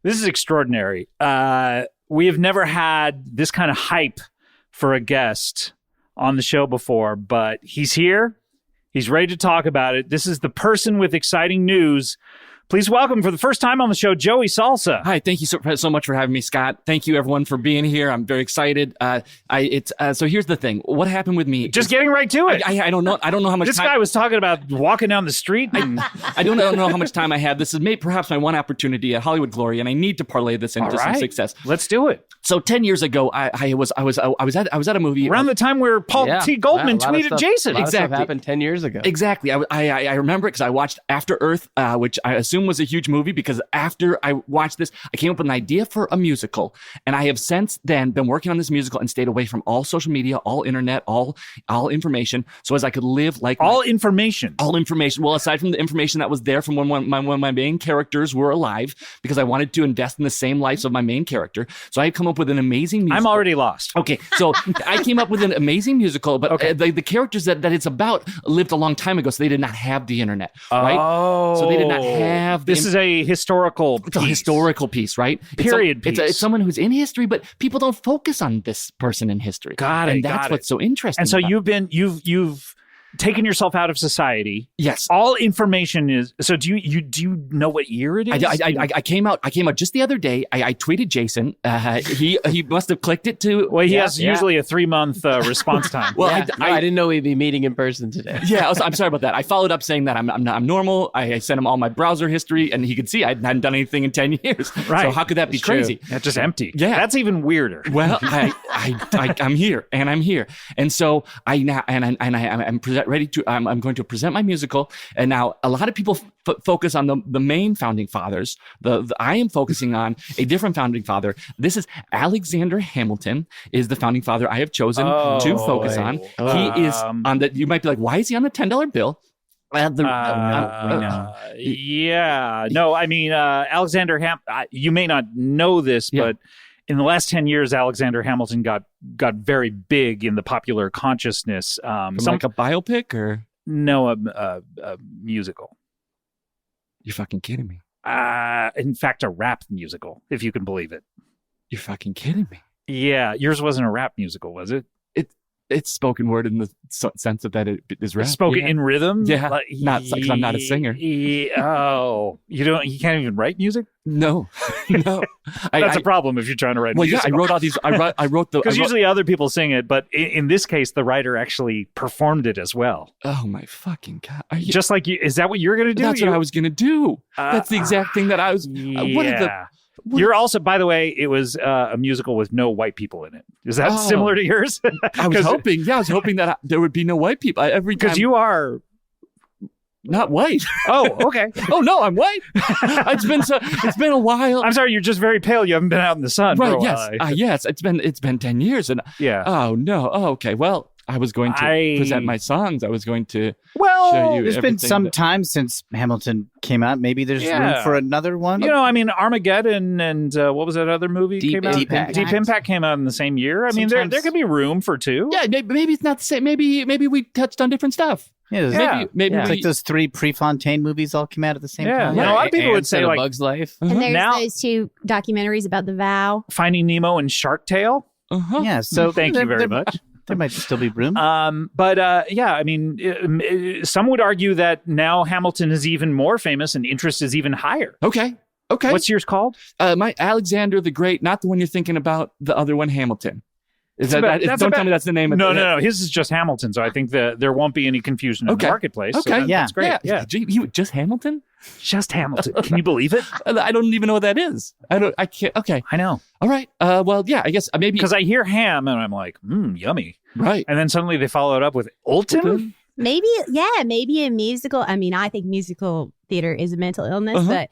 This is extraordinary. We have never had this kind of hype for a guest on the show before, but he's here. He's ready to talk about it. This is the person with exciting news. Please welcome for the first time on the show, Joey Salsa. Hi, thank you so much for having me, Scott. Thank you, everyone, for being here. I'm very excited. So here's the thing. What happened with me? Just getting right to it. I don't know. I don't know how much. This guy was talking about walking down the street. And... I don't know how much time I have. This is perhaps my one opportunity at Hollywood Glory, and I need to parlay this into some success. Let's do it. So 10 years ago, I was at a movie around the time where Paul T. Goldman tweeted Jason. Exactly, stuff happened 10 years ago. Exactly. I remember it because I watched After Earth, which I assume was a huge movie. Because after I watched this, I came up with an idea for a musical, and I have since then been working on this musical and stayed away from all social media, all internet, all information, so as I could live like information. Well, aside from the information that was there from when my main characters were alive, because I wanted to invest in the same lives of my main character. So I had come up with an amazing musical. I'm already lost. Okay, so I came up with an amazing musical, but the characters that it's about lived a long time ago, so they did not have the internet, right? Oh, so they did not have. This is a historical piece. It's a historical piece, right? Period piece. It's someone who's in history, but people don't focus on this person in history. Got it. And that's what's so interesting. And so you've taken yourself out of society. Yes. All information is. So do you know what year it is? I came out just the other day. I tweeted Jason. He must have clicked it to. Well, he has usually a 3-month response time. Well, I didn't know we'd be meeting in person today. Yeah, I'm sorry about that. I followed up saying that I'm normal. I sent him all my browser history, and he could see I hadn't done anything in 10 years. Right. So how could that be crazy? That's just empty. Yeah, that's even weirder. Well, I'm here, and so I'm going to present my musical, and now a lot of people focus on the main founding fathers. I am focusing on a different founding father. This is Alexander Hamilton is the founding father I have chosen to focus on. He is on the. You might be like, why is he on the $10 bill? Yeah. No, I mean, Alexander you may not know this, but in the last 10 years, Alexander Hamilton got very big in the popular consciousness. Like a biopic or? No, a musical. You're fucking kidding me. In fact, a rap musical, if you can believe it. You're fucking kidding me. Yeah. Yours wasn't a rap musical, was it? It's spoken word in the sense of that it is rap. Spoken in rhythm? Yeah. Not because I'm not a singer. You can't even write music? No. That's a problem if you're trying to write music. Well, yeah, I wrote all these. I wrote the. Because usually other people sing it, but in this case, the writer actually performed it as well. Oh my fucking God. Just like you, is that what you're going to do? That's what I was going to do. That's the exact thing that I was. You're also, by the way, it was a musical with no white people in it. Is that similar to yours? I was hoping that there would be no white people because you are not white. Oh, okay. Oh no, I'm white. It's been a while. I'm sorry, you're just very pale. You haven't been out in the sun. Right? For a while. Yes. It's been 10 years, and Oh no. Oh, okay. Well, I was going to present my songs. I was going to show you. There's been some time since Hamilton came out. Maybe there's room for another one. You know, I mean, Armageddon and what was that other movie came out? Deep Impact came out in the same year. I mean, there could be room for two. Yeah, maybe it's not the same. Maybe we touched on different stuff. Maybe it's like those 3 Prefontaine movies all came out at the same time. Yeah, a lot of people would say like Bug's Life. And there's those 2 documentaries about the vow. Finding Nemo and Shark Tale. Yeah, so thank you very much. There might still be room. But I mean, some would argue that now Hamilton is even more famous and interest is even higher. Okay. What's yours called? My Alexander the Great, not the one you're thinking about, the other one, Hamilton. Tell me that's the name of it. No. His is just Hamilton, so I think there won't be any confusion in the marketplace. Okay. So that's great. Yeah. Just Hamilton? Just Hamilton. Can you believe it? I don't even know what that is. I can't. Okay. I know. All right. Well, yeah, I guess maybe. Because I hear ham and I'm like, yummy. Right. And then suddenly they follow it up with Ultim? Maybe a musical. I mean, I think musical theater is a mental illness, but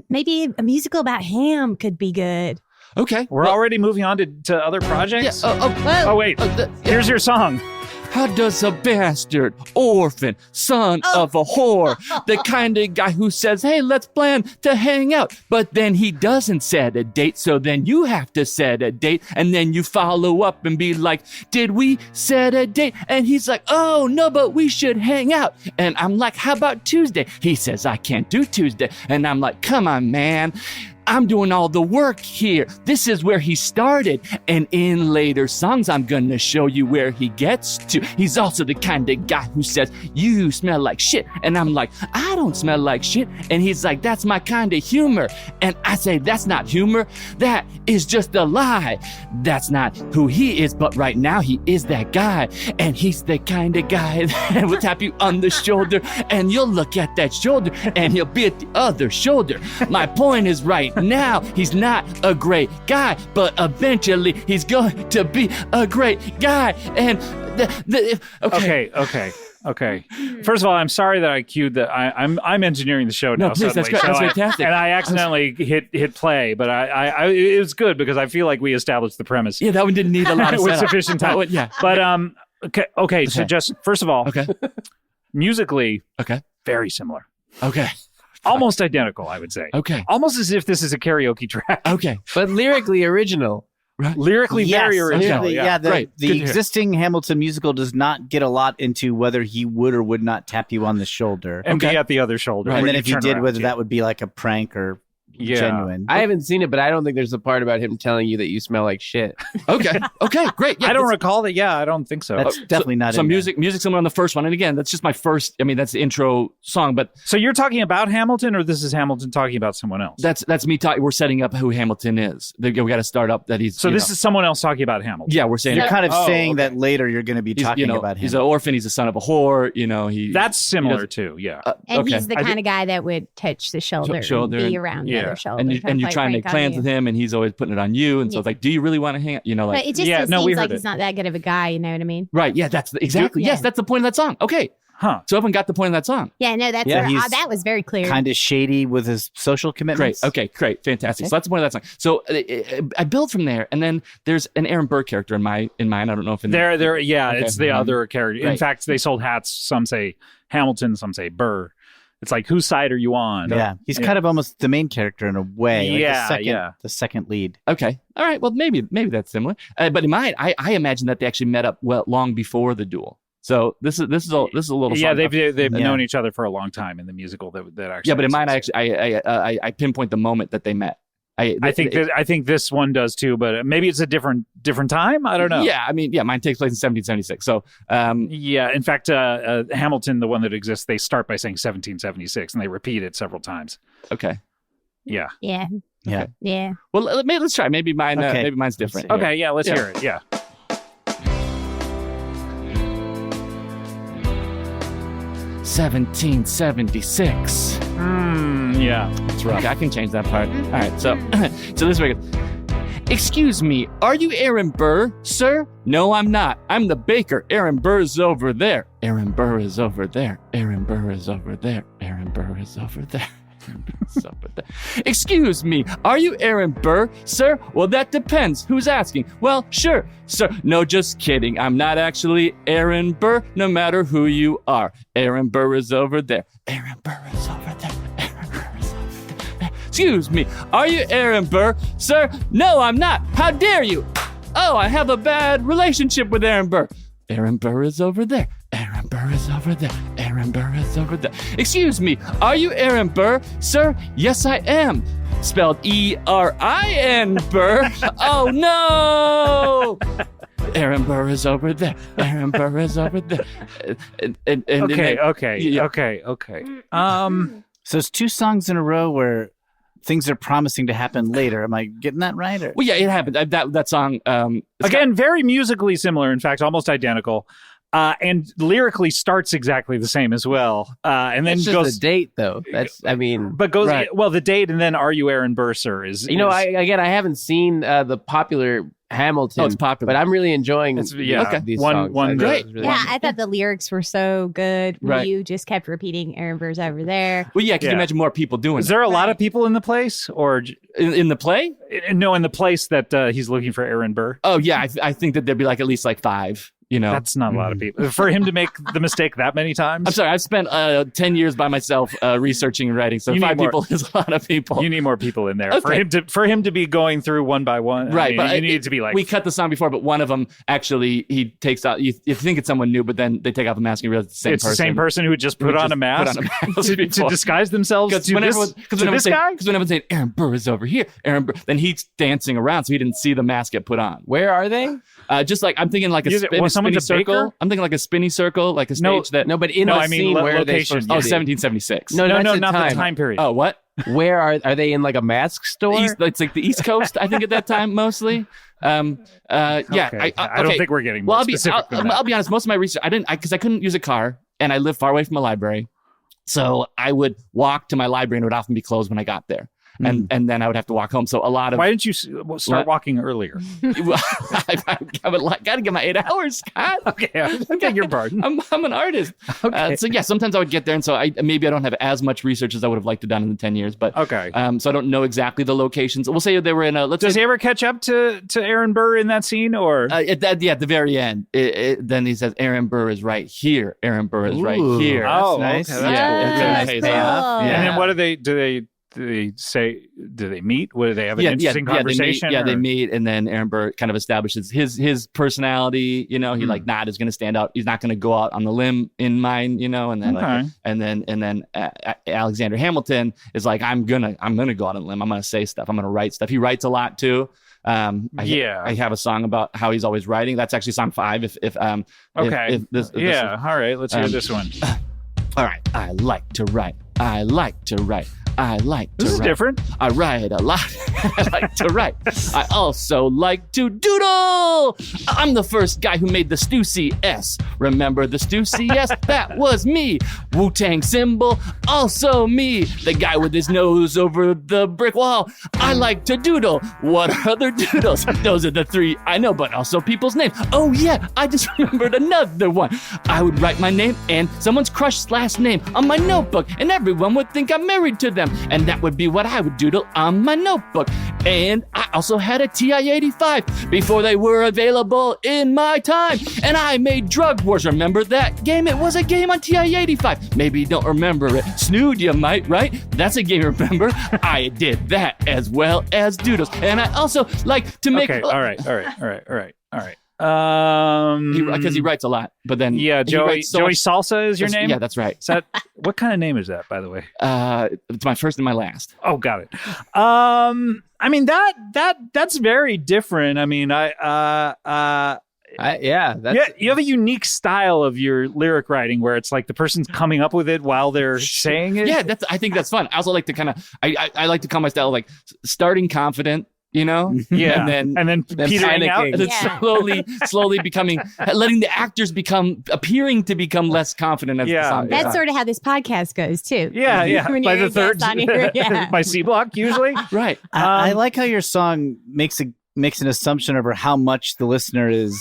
maybe a musical about ham could be good. Okay. We're already moving on to other projects? Yeah, oh, wait. Here's your song. How does a bastard, orphan, son of a whore, the kind of guy who says, hey, let's plan to hang out, but then he doesn't set a date, so then you have to set a date, and then you follow up and be like, did we set a date? And he's like, oh, no, but we should hang out. And I'm like, how about Tuesday? He says, I can't do Tuesday. And I'm like, come on, man. I'm doing all the work here. This is where he started. And in later songs, I'm gonna show you where he gets to. He's also the kind of guy who says, you smell like shit. And I'm like, I don't smell like shit. And he's like, that's my kind of humor. And I say, that's not humor. That is just a lie. That's not who he is. But right now, he is that guy. And he's the kind of guy that will tap you on the shoulder. And you'll look at that shoulder and he'll be at the other shoulder. My point is right now, he's not a great guy, but eventually he's going to be a great guy. And Okay. First of all, I'm sorry that I cued that. I'm engineering the show now. No, please, that's suddenly, great. so That's fantastic. And I accidentally hit play, but I it was good because I feel like we established the premise. Yeah, that one didn't need a lot of with setup. sufficient time. Yeah. But okay. So just first of all, Okay. musically, Okay. very similar, Okay. almost identical, I would say. Okay. Almost as if this is a karaoke track. Okay. But lyrically original. Lyrically, very original. Yeah, Great. Good to the hear. existing Hamilton musical does not get a lot into whether he would or would not tap you on the shoulder. And Okay. be at the other shoulder. And where then if you turn did, around, whether yeah. that would be like a prank or genuine. I haven't seen it, but I don't think there's a part about him telling you that you smell like shit. Okay. Okay. Great. Yeah, I don't that's- recall that. Yeah, I don't think so. That's definitely not some in there. music similar on the first one. And again, that's just my first. I mean, that's the intro song, but So you're talking about Hamilton, or this is Hamilton talking about someone else? that's me talking. We're setting up who Hamilton is. We got to start up that he's. So you this know. is someone else talking about Hamilton. Yeah, we're saying You're kind of Oh, saying okay. that later you're going to be he's, talking you know, about him. he's an orphan. He's a son of a whore. You know, That's similar doesn't- too. Yeah. And okay. he's the I kind of guy that would touch the shoulder, shoulder and be and- around yeah. the other shoulder. and you're play trying to make prank on plans you. with him, and he's always putting it on you. And so Yeah. it's like, do you really want to hang out? You know, But like it just Yeah, no, we seems heard like it. he's not that good of a guy. You know what I mean? right? Yeah, that's exactly. Yes, Yeah. that's the point of that song. Okay, Huh. so everyone got the point of that song. Yeah, no, that's Yeah, he's that was very clear. kind of shady with his social Great. commitments. Okay. Great. Fantastic. So that's the point of that song. So I build from there, and then there's an Aaron Burr character in mine. I don't know if in There. Yeah, Okay. it's the other character. In Right. fact, they sold hats. Some say Hamilton, some say Burr. It's like, whose side are you on? Yeah, he's kind of almost the main character in a way. Like Yeah, the second lead. Okay. All right. Well, maybe that's similar. But in mine, I imagine that they actually met up long before the duel. So this is a little. Yeah, song. they've Yeah. known each other for a long time in the musical. That actually. Yeah, but in mine, I makes sense. actually I pinpoint the moment that they met. I think this one does too, but maybe it's a different time. I don't know. Yeah, I mean, mine takes place in 1776. So, Yeah, in fact, Hamilton, the one that exists, they start by saying 1776, and they repeat it several times. okay. Yeah. Yeah. Yeah. Yeah. Well, let's try. Maybe mine. Okay. Maybe mine's different. Let's see. Okay. Yeah. Let's Yeah. hear it. Yeah. 1776. Yeah. That's rough. Okay, I can change that part. All right. So, so this way. Excuse me, are you Aaron Burr, sir? No, I'm not. I'm the baker. Aaron Burr's over there. Aaron Burr is over there. Aaron Burr is over there. Aaron Burr is over there. Excuse me, are you Aaron Burr, sir? Well, that depends. Who's asking? Well, sure, sir. No, just kidding. I'm not actually Aaron Burr, no matter who you are. Aaron Burr is over there. Aaron Burr is over there. Aaron Burr is over there. Excuse me, are you Aaron Burr, sir? No, I'm not. How dare you? Oh, I have a bad relationship with Aaron Burr. Aaron Burr is over there. Aaron Burr is over there. Aaron Burr is over there. Excuse me, are you Aaron Burr, sir? Yes, I am. Spelled E-R-I-N Burr. Oh, no! Aaron Burr is over there. Aaron Burr is over there. Okay. Yeah. Okay. So it's two songs in a row where things are promising to happen later. Am I getting that right? Or? Well, yeah, it happened. That song. Again, very musically similar. In fact, almost identical. And lyrically starts exactly the same as well. And then It's just goes. a date, though. That's, I mean, But goes Right. well. The date and then "Are You Aaron Burr?" is I haven't seen the popular Hamilton. Oh, it's popular. But I'm really enjoying yeah. Okay. these One- songs. one I thought great. it was really Yeah, I thought the lyrics were so good. Right. You just kept repeating Aaron Burr's over there. Well, yeah, can Yeah. you imagine more people doing Is it? there a lot of people in the place, or In the play? no? In the place that he's looking for Aaron Burr. Oh, yeah, I think that there'd be like at least like 5. You know, That's not a lot of people. For him to make the mistake that many times. I'm sorry. I've spent 10 years by myself researching and writing, so You need 5 more. people is a lot of people. You need more people in there Okay. for him to be going through one by one. Right, but you need to be like we cut the song before, but one of them actually he takes out. You think it's someone new, but then they take off a mask and you realize it's the same it's person. the same person who just put on a mask, to before. disguise themselves to when this, everyone, to this guy. Because when everyone's saying Aaron Burr is over here, Aaron Burr, then he's dancing around, so he didn't see the mask get put on. Where are they? Just like I'm thinking like a Someone's spinny a circle. baker? I'm thinking like a spinny circle, like a stage that. No, but in No, the I mean scene, where are they location. supposed Oh, to be? 1776. No, No, that's not the the time period. Oh, what? Where are they in like a mask store? It's like the East Coast, I think, at that time mostly. Yeah, Okay. I don't think we're getting more specific than that. I'll be honest. Most of my research, because I couldn't use a car, and I live far away from a library, so I would walk to my library, and it would often be closed when I got there, and then I would have to walk home. So a lot of Why didn't you start What? walking earlier? I got to get my 8 hours, Scott. Okay, I beg your pardon. I'm an artist. Okay. So yeah, sometimes I would get there, and so maybe I don't have as much research as I would have liked to done in the 10 years, but Okay. so I don't know exactly the locations. We'll say they were in a. Does he ever catch up to Aaron Burr in that scene, or at the very end, then he says, "Aaron Burr is right here. Aaron Burr is right Ooh. here." Oh, nice. okay, that's Yeah, cool. it's a That's nice cool. payoff. And Yeah. then what do they say? Do they meet? What do they have an interesting conversation? They or- meet, and then Aaron Burr kind of establishes his personality. You know, he like not is going to stand out. He's not going to go out on the limb in mine. You know, and then Okay. and then Alexander Hamilton is like, I'm gonna go out on a limb. I'm gonna say stuff. I'm gonna write stuff. He writes a lot too. I have a song about how he's always writing. That's actually song 5. Okay. If this Yeah. All right. Let's hear this one. all right. I like to write. I like to write. I like to This is write. different. I write a lot. I like to write. I also like to doodle. I'm the first guy who made the Stussy S. Remember the Stussy S? That was me. Wu-Tang symbol, also me. The guy with his nose over the brick wall. I like to doodle. What are other doodles? Those are the 3 I know, but also people's names. Oh yeah, I just remembered another one. I would write my name and someone's crush's last name on my notebook, and everyone would think I'm married to them. And that would be what I would doodle on my notebook. And I also had a TI-85 before they were available in my time. And I made Drug Wars. Remember that game? It was a game on TI-85. Maybe you don't remember it. Snood, you might, right? That's a game you remember. I did that as well as doodles. And I also like to make... Okay. All right. Because he writes a lot, but then Yeah, he Joey writes so much- Salsa is your name? Yeah, that's right. Is that what kind of name is that, by the way? It's my first and my last. Oh, got it. I mean that's very different. I mean, Yeah, that's yeah, you have a unique style of your lyric writing where it's like the person's coming up with it while they're saying it. Yeah, I think that's fun. I also like to kind of I like to call my style like starting confident, you know? Yeah, And then petering out. panicking. and then Yeah. slowly becoming, letting the actors appearing to become less confident as Yeah. the song goes That's on. sort of how this podcast goes too. Yeah. When By you're the a third, guest on here, yeah. by C block usually. Right. I like how your song makes an assumption over how much the listener is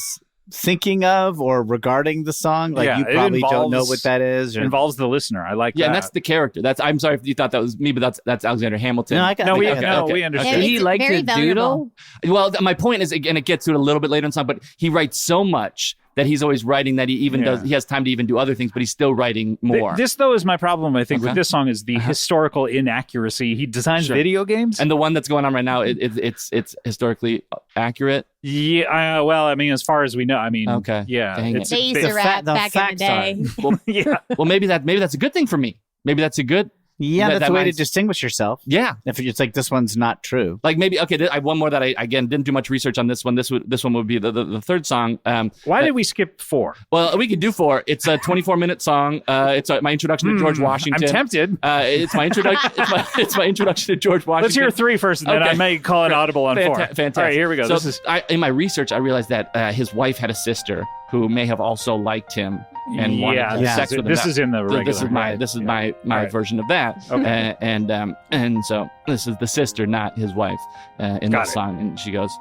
thinking of or regarding the song. Like Yeah, you it probably don't know involves- what that is. Or, Involves the listener. I like Yeah, that. and that's the character. I'm sorry if you thought that was me, but that's Alexander Hamilton. no, I got no, we okay. we And understand. Did he it's like very to vulnerable. doodle? Well, my point is, again, it gets to it a little bit later in the song, but he writes so much that he's always writing that he even Yeah. he has time to even do other things, but he's still writing more. This though is my problem. I think Okay. with this song is the historical inaccuracy. He designs Sure. video games, And the one that's going on right now, it's historically accurate. yeah. Well, I mean, as far as we know, I mean, Okay. yeah. Dang it's it. They a used bit- to rap the back in the facts are- day. Well, yeah. well, maybe that's a good thing for me. Maybe that's a good. Yeah, That- that's that a way to mine's- distinguish yourself. Yeah. If it's like this one's not true. Like maybe I have one more that I again didn't do much research on this one. This one would be the third song. Why did we skip 4? Well, we could do 4. It's a 24-minute song. It's my introduction to George Washington. I'm tempted. It's my introduction. it's my introduction to George Washington. Let's hear 3 first, and then Okay. I may call it audible on 4. Fantastic. All right, here we go. So This is in my research, I realized that his wife had a sister who may have also liked him and wanted to have sex with him. This is in the So regular. this is my Right. version of that. Okay. And so this is the sister, not his wife, in Got this it. song, and she goes,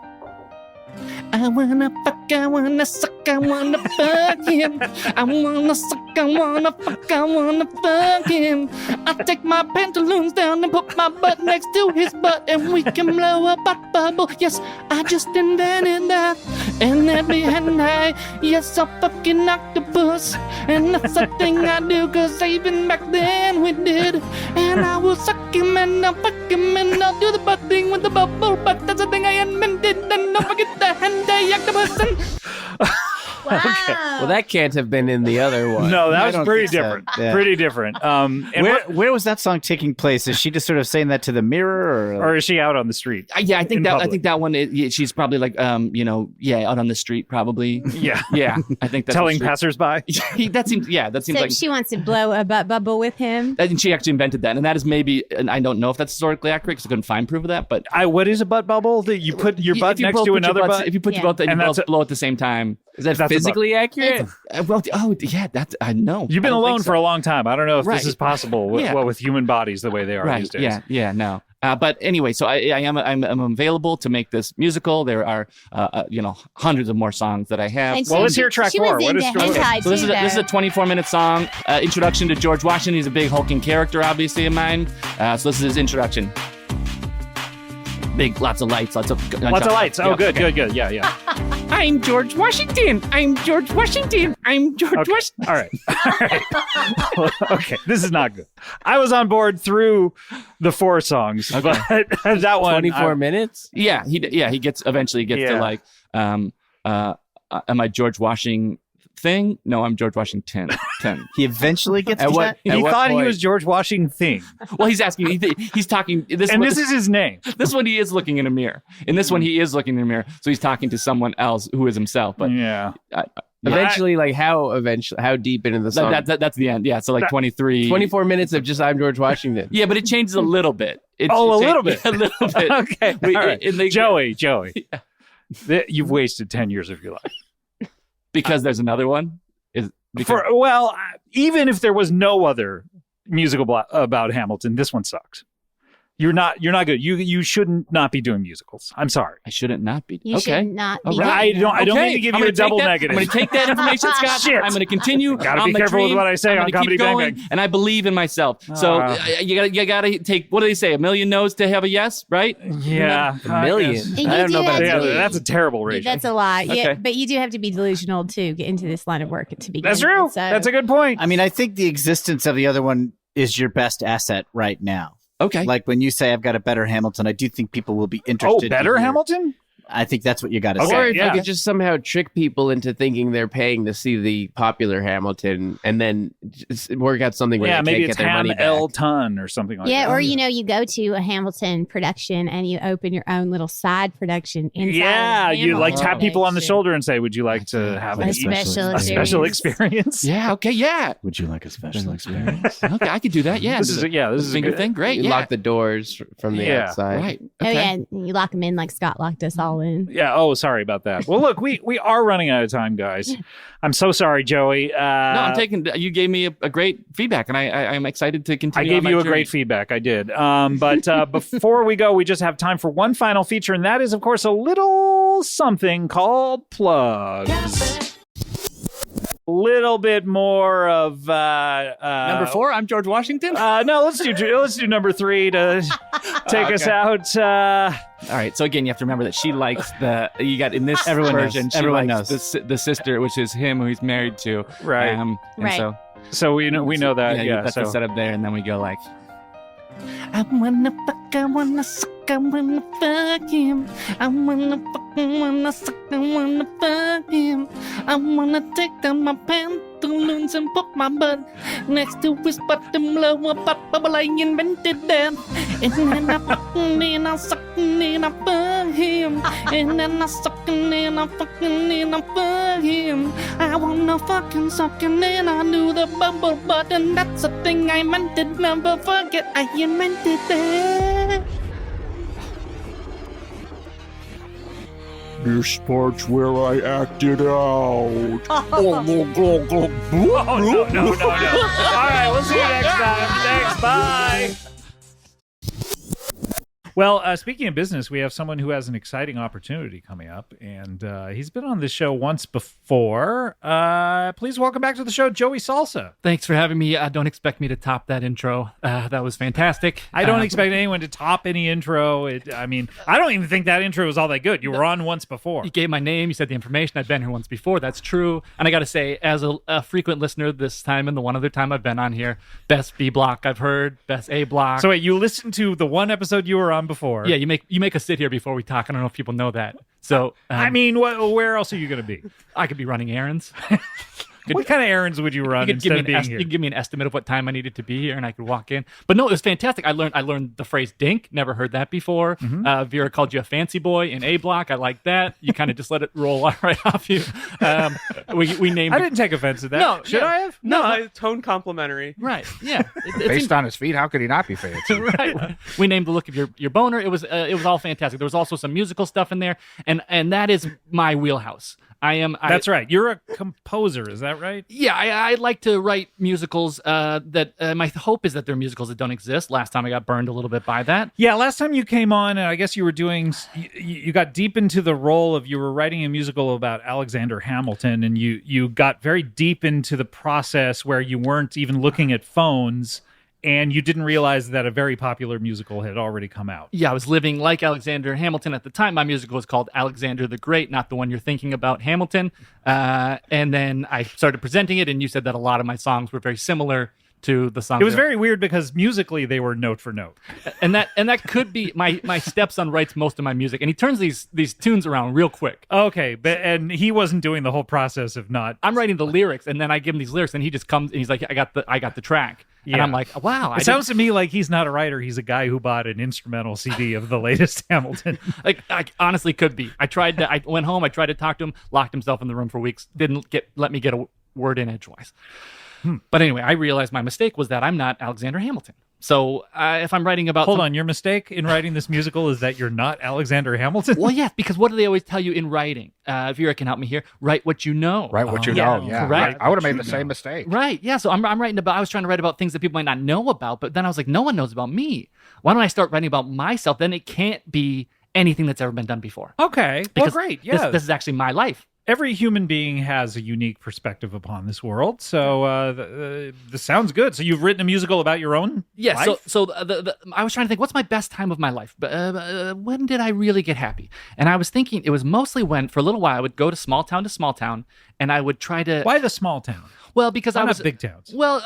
I wanna fuck, I wanna suck, I wanna fuck him. I wanna suck, I wanna fuck him. I take my pantaloons down and put my butt next to his butt, and we can blow a butt bubble. Yes, I just invented that. And at the end, yes, a fucking octopus. And that's a thing I do, cause even back then we did. And I will suck him and I'll fuck him and I'll do the butt thing with the bubble butt. That's a thing I invented. And don't forget the hentai octopus. Wow. Well, that can't have been in the other one. No, I that was don't pretty think so. different. Yeah. Pretty different. And Where was that song taking place? Is she just sort of saying that to the mirror, or is she out on the street? Yeah, I think In that public. one. She's probably like, out on the street, probably. Yeah. Yeah, I think that's Telling what passersby? that seems So like. she wants to blow a butt bubble with him. I think she actually invented that, and that is maybe. And I don't know if that's historically accurate because I couldn't find proof of that. But What is a butt bubble? That you put your butt if you next both to put your another butts- butt? if you put Yeah. your both, and And you that's both blow at the same time. Is that That's a physically accurate? That's I know. You've been I don't alone think so. for a long time. I don't know if Right. this is possible with, Yeah. with human bodies the way they are Right? these days. Yeah. No. But anyway, so I'm available to make this musical. There are hundreds of more songs that I have. And Well, let's hear track she 4. was What is into track four? hentai So this too, is a though. 24-minute song. Introduction to George Washington. He's a big hulking character, obviously, of mine. So this is his introduction. Big, lots of lights, lots of lights. Oh, Yeah, good, okay. good. Yeah. I'm George Washington. I'm George Washington. I'm George Okay. Washington. All right. Okay, this is not good. I was on board through the 4 songs, but that one 24 minutes? Yeah, he eventually gets to Yeah. like, am I George Washington thing? No, I'm George Washington. he eventually gets At to what- that? He what thought he point? was George Washington thing, Well, he's asking. He's talking. and this is his name. this one he is looking in a mirror. In this one he is looking in a mirror, so he's talking to someone else who is himself. But Yeah. Eventually, how deep into the song? that's the end. Yeah, so like 23. 24 minutes of just I'm George Washington. Yeah, but it changes a little bit. A little bit. A little bit. Okay. We- All right. in the- Joey. You've wasted 10 years of your life. because there's another one. Even if there was no other musical about Hamilton, this one sucks. You're not good. You shouldn't not be doing musicals. I'm sorry. I shouldn't not be. You okay. should not be. All right. doing I don't Okay, mean to give I'm you a gonna take double that- negative. I'm going to take that information, Scott. Shit. I'm going to continue. Gotta on be the careful with dream. what I say I'm on gonna Comedy keep Bang going, Bang. and I believe in myself. So you got to take. What do they say? 1,000,000 no's to have a yes, right? Yeah. A million. guess. And you I don't do know about have a to Yeah, million. that's a terrible ratio. That's a lot. Yeah, Okay. but you do have to be delusional to get into this line of work to begin. That's true. with, so. That's a good point. I mean, I think the existence of the other one is your best asset right now. Okay. Like when you say I've got a better Hamilton, I do think people will be interested. to better hear. Hamilton? I think that's what you got to Okay. Or say. if yeah. you could just somehow trick people into thinking they're paying to see the popular Hamilton and then just work out something where Yeah, they maybe can't it's get their Ham money L. back. Ton or something like Yeah, that. or you go to a Hamilton production and you open your own little side production inside. Yeah, of the you like Hamilton tap people on the production. shoulder and say, "Would you like to have A a special experience?" Yeah. Okay. Yeah. Would you like a special experience? Okay. I could do that. Yeah. This is a finger good thing. Great. You yeah. lock the doors from the Yeah. outside. Right. Oh Okay. yeah, you lock them in like Scott locked us all in. Yeah. Oh, sorry about that. Well, look, we are running out of time, guys. I'm so sorry, Joey. No, I'm taking. You gave me a great feedback, and I'm excited to I continue. gave on my you a journey. great feedback. I did. But before we go, we just have time for one final feature, and that is, of course, a little something called plugs. A little bit more of Number 4. I'm George Washington. no, let's do number 3 to take us out. All right. So again, you have to remember that she likes you got in this Everyone knows. version. She Everyone likes knows. the sister, which is him who he's married to. Right. And Right. So So we know that. Yeah. that's so. the setup there, and then we go like. I wanna fuck, I wanna suck, I wanna fuck him. I wanna fuck, I wanna suck, I wanna fuck him. I wanna take down my pantaloons and put my butt next to his butt and blow a butt bubble. I invented that. And then I fuck and then I suck and then I fuck him. And then I suck and then I fuck and then I fuck him. I wanna fucking suck and then I do the bubble butt. And that's a thing I meant to never forget. I invented that. This part's where I acted out. Oh, no. All right, we'll see you next time. Thanks. Bye. Well, speaking of business, we have someone who has an exciting opportunity coming up, and he's been on this show once before. Please welcome back to the show, Joey Salsa. Thanks for having me. Don't expect me to top that intro. That was fantastic. I don't expect anyone to top any intro. I don't even think that intro was all that good. You were on once before. You gave my name. You said the information. I've been here once before. That's true. And I got to say, as a frequent listener this time and the one other time I've been on here, best B block I've heard, best A block. So wait, you listened to the one episode you were on before? Yeah, you make us sit here before we talk. I don't know if people know that. So where else are you going to be? I could be running errands. What kind of errands would you run instead of being here? You could give me an estimate of what time I needed to be here, and I could walk in. But no, it was fantastic. I learned the phrase "dink." Never heard that before. Vera called you a fancy boy in A block. I like that. You kind of just let it roll right off you. We named. I didn't take offense to that. No, should I have? No, tone complimentary. Right. Yeah. Based on his feet, how could he not be fancy? Right. We named the look of your boner. It was all fantastic. There was also some musical stuff in there, and that is my wheelhouse. That's right. You're a composer, is that right? Yeah, I like to write musicals that my hope is that they're musicals that don't exist. Last time I got burned a little bit by that. Yeah, last time you came on, I guess you were you got deep into the role of you were writing a musical about Alexander Hamilton, and you got very deep into the process where you weren't even looking at phones. And you didn't realize that a very popular musical had already come out. Yeah, I was living like Alexander Hamilton at the time. My musical was called Alexander the Great, not the one you're thinking about, Hamilton. And then I started presenting it, and you said that a lot of my songs were very similar to the songs. It was very weird because musically they were note for note. And that could be my stepson writes most of my music, and he turns these tunes around real quick. Okay, and he wasn't doing the whole process of not. I'm writing the lyrics, and then I give him these lyrics, and he just comes and he's like, I got the track. Yeah. And I'm like, wow. It sounds to me like he's not a writer. He's a guy who bought an instrumental CD of the latest Hamilton. I honestly could be. I went home. I tried to talk to him. Locked himself in the room for weeks. Didn't let me get a word in edgewise. But anyway, I realized my mistake was that I'm not Alexander Hamilton. So if I'm writing about... Hold on, your mistake in writing this musical is that you're not Alexander Hamilton? Well, yeah, because what do they always tell you in writing? Vera can help me here. Write what you know. Write what you know, yeah. Correct. I would have made the same mistake. Right, yeah. So I'm writing about... I was trying to write about things that people might not know about, but then I was like, no one knows about me. Why don't I start writing about myself? Then it can't be anything that's ever been done before. Okay, because well, great, yeah. This is actually my life. Every human being has a unique perspective upon this world, so this sounds good. So you've written a musical about your own life? So I was trying to think, what's my best time of my life? When did I really get happy? And I was thinking it was mostly when, for a little while, I would go to small town, and I would try to... Why the small town? Well, because Why I was... not big towns? Well,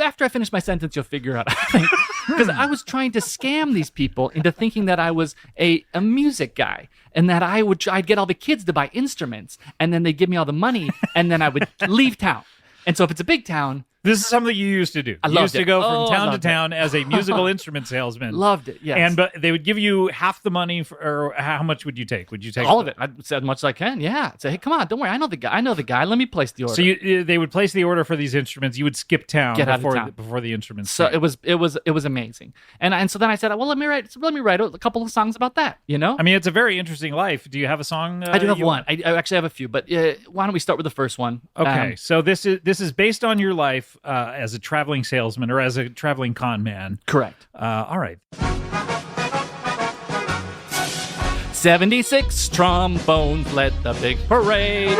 after I finish my sentence, you'll figure out, I think. Because I was trying to scam these people into thinking that I was a music guy, and that I'd get all the kids to buy instruments, and then they'd give me all the money, and then I would leave town. And so if it's a big town... This is something you used to do. You used to go from town to town as a musical instrument salesman. Loved it, yes. But they would give you half the money, or how much would you take? Would you take all of it? I'd say as much as I can. Yeah. I'd say, hey, come on, don't worry. I know the guy. Let me place the order. So they would place the order for these instruments. You would skip town before the instruments. So it was amazing. And so then I said, well, let me write a couple of songs about that. You know. I mean, it's a very interesting life. Do you have a song? I do have one. I actually have a few, but why don't we start with the first one? Okay. So this is based on your life as a traveling salesman or as a traveling con man. Correct. All right. 76 trombones led the big parade.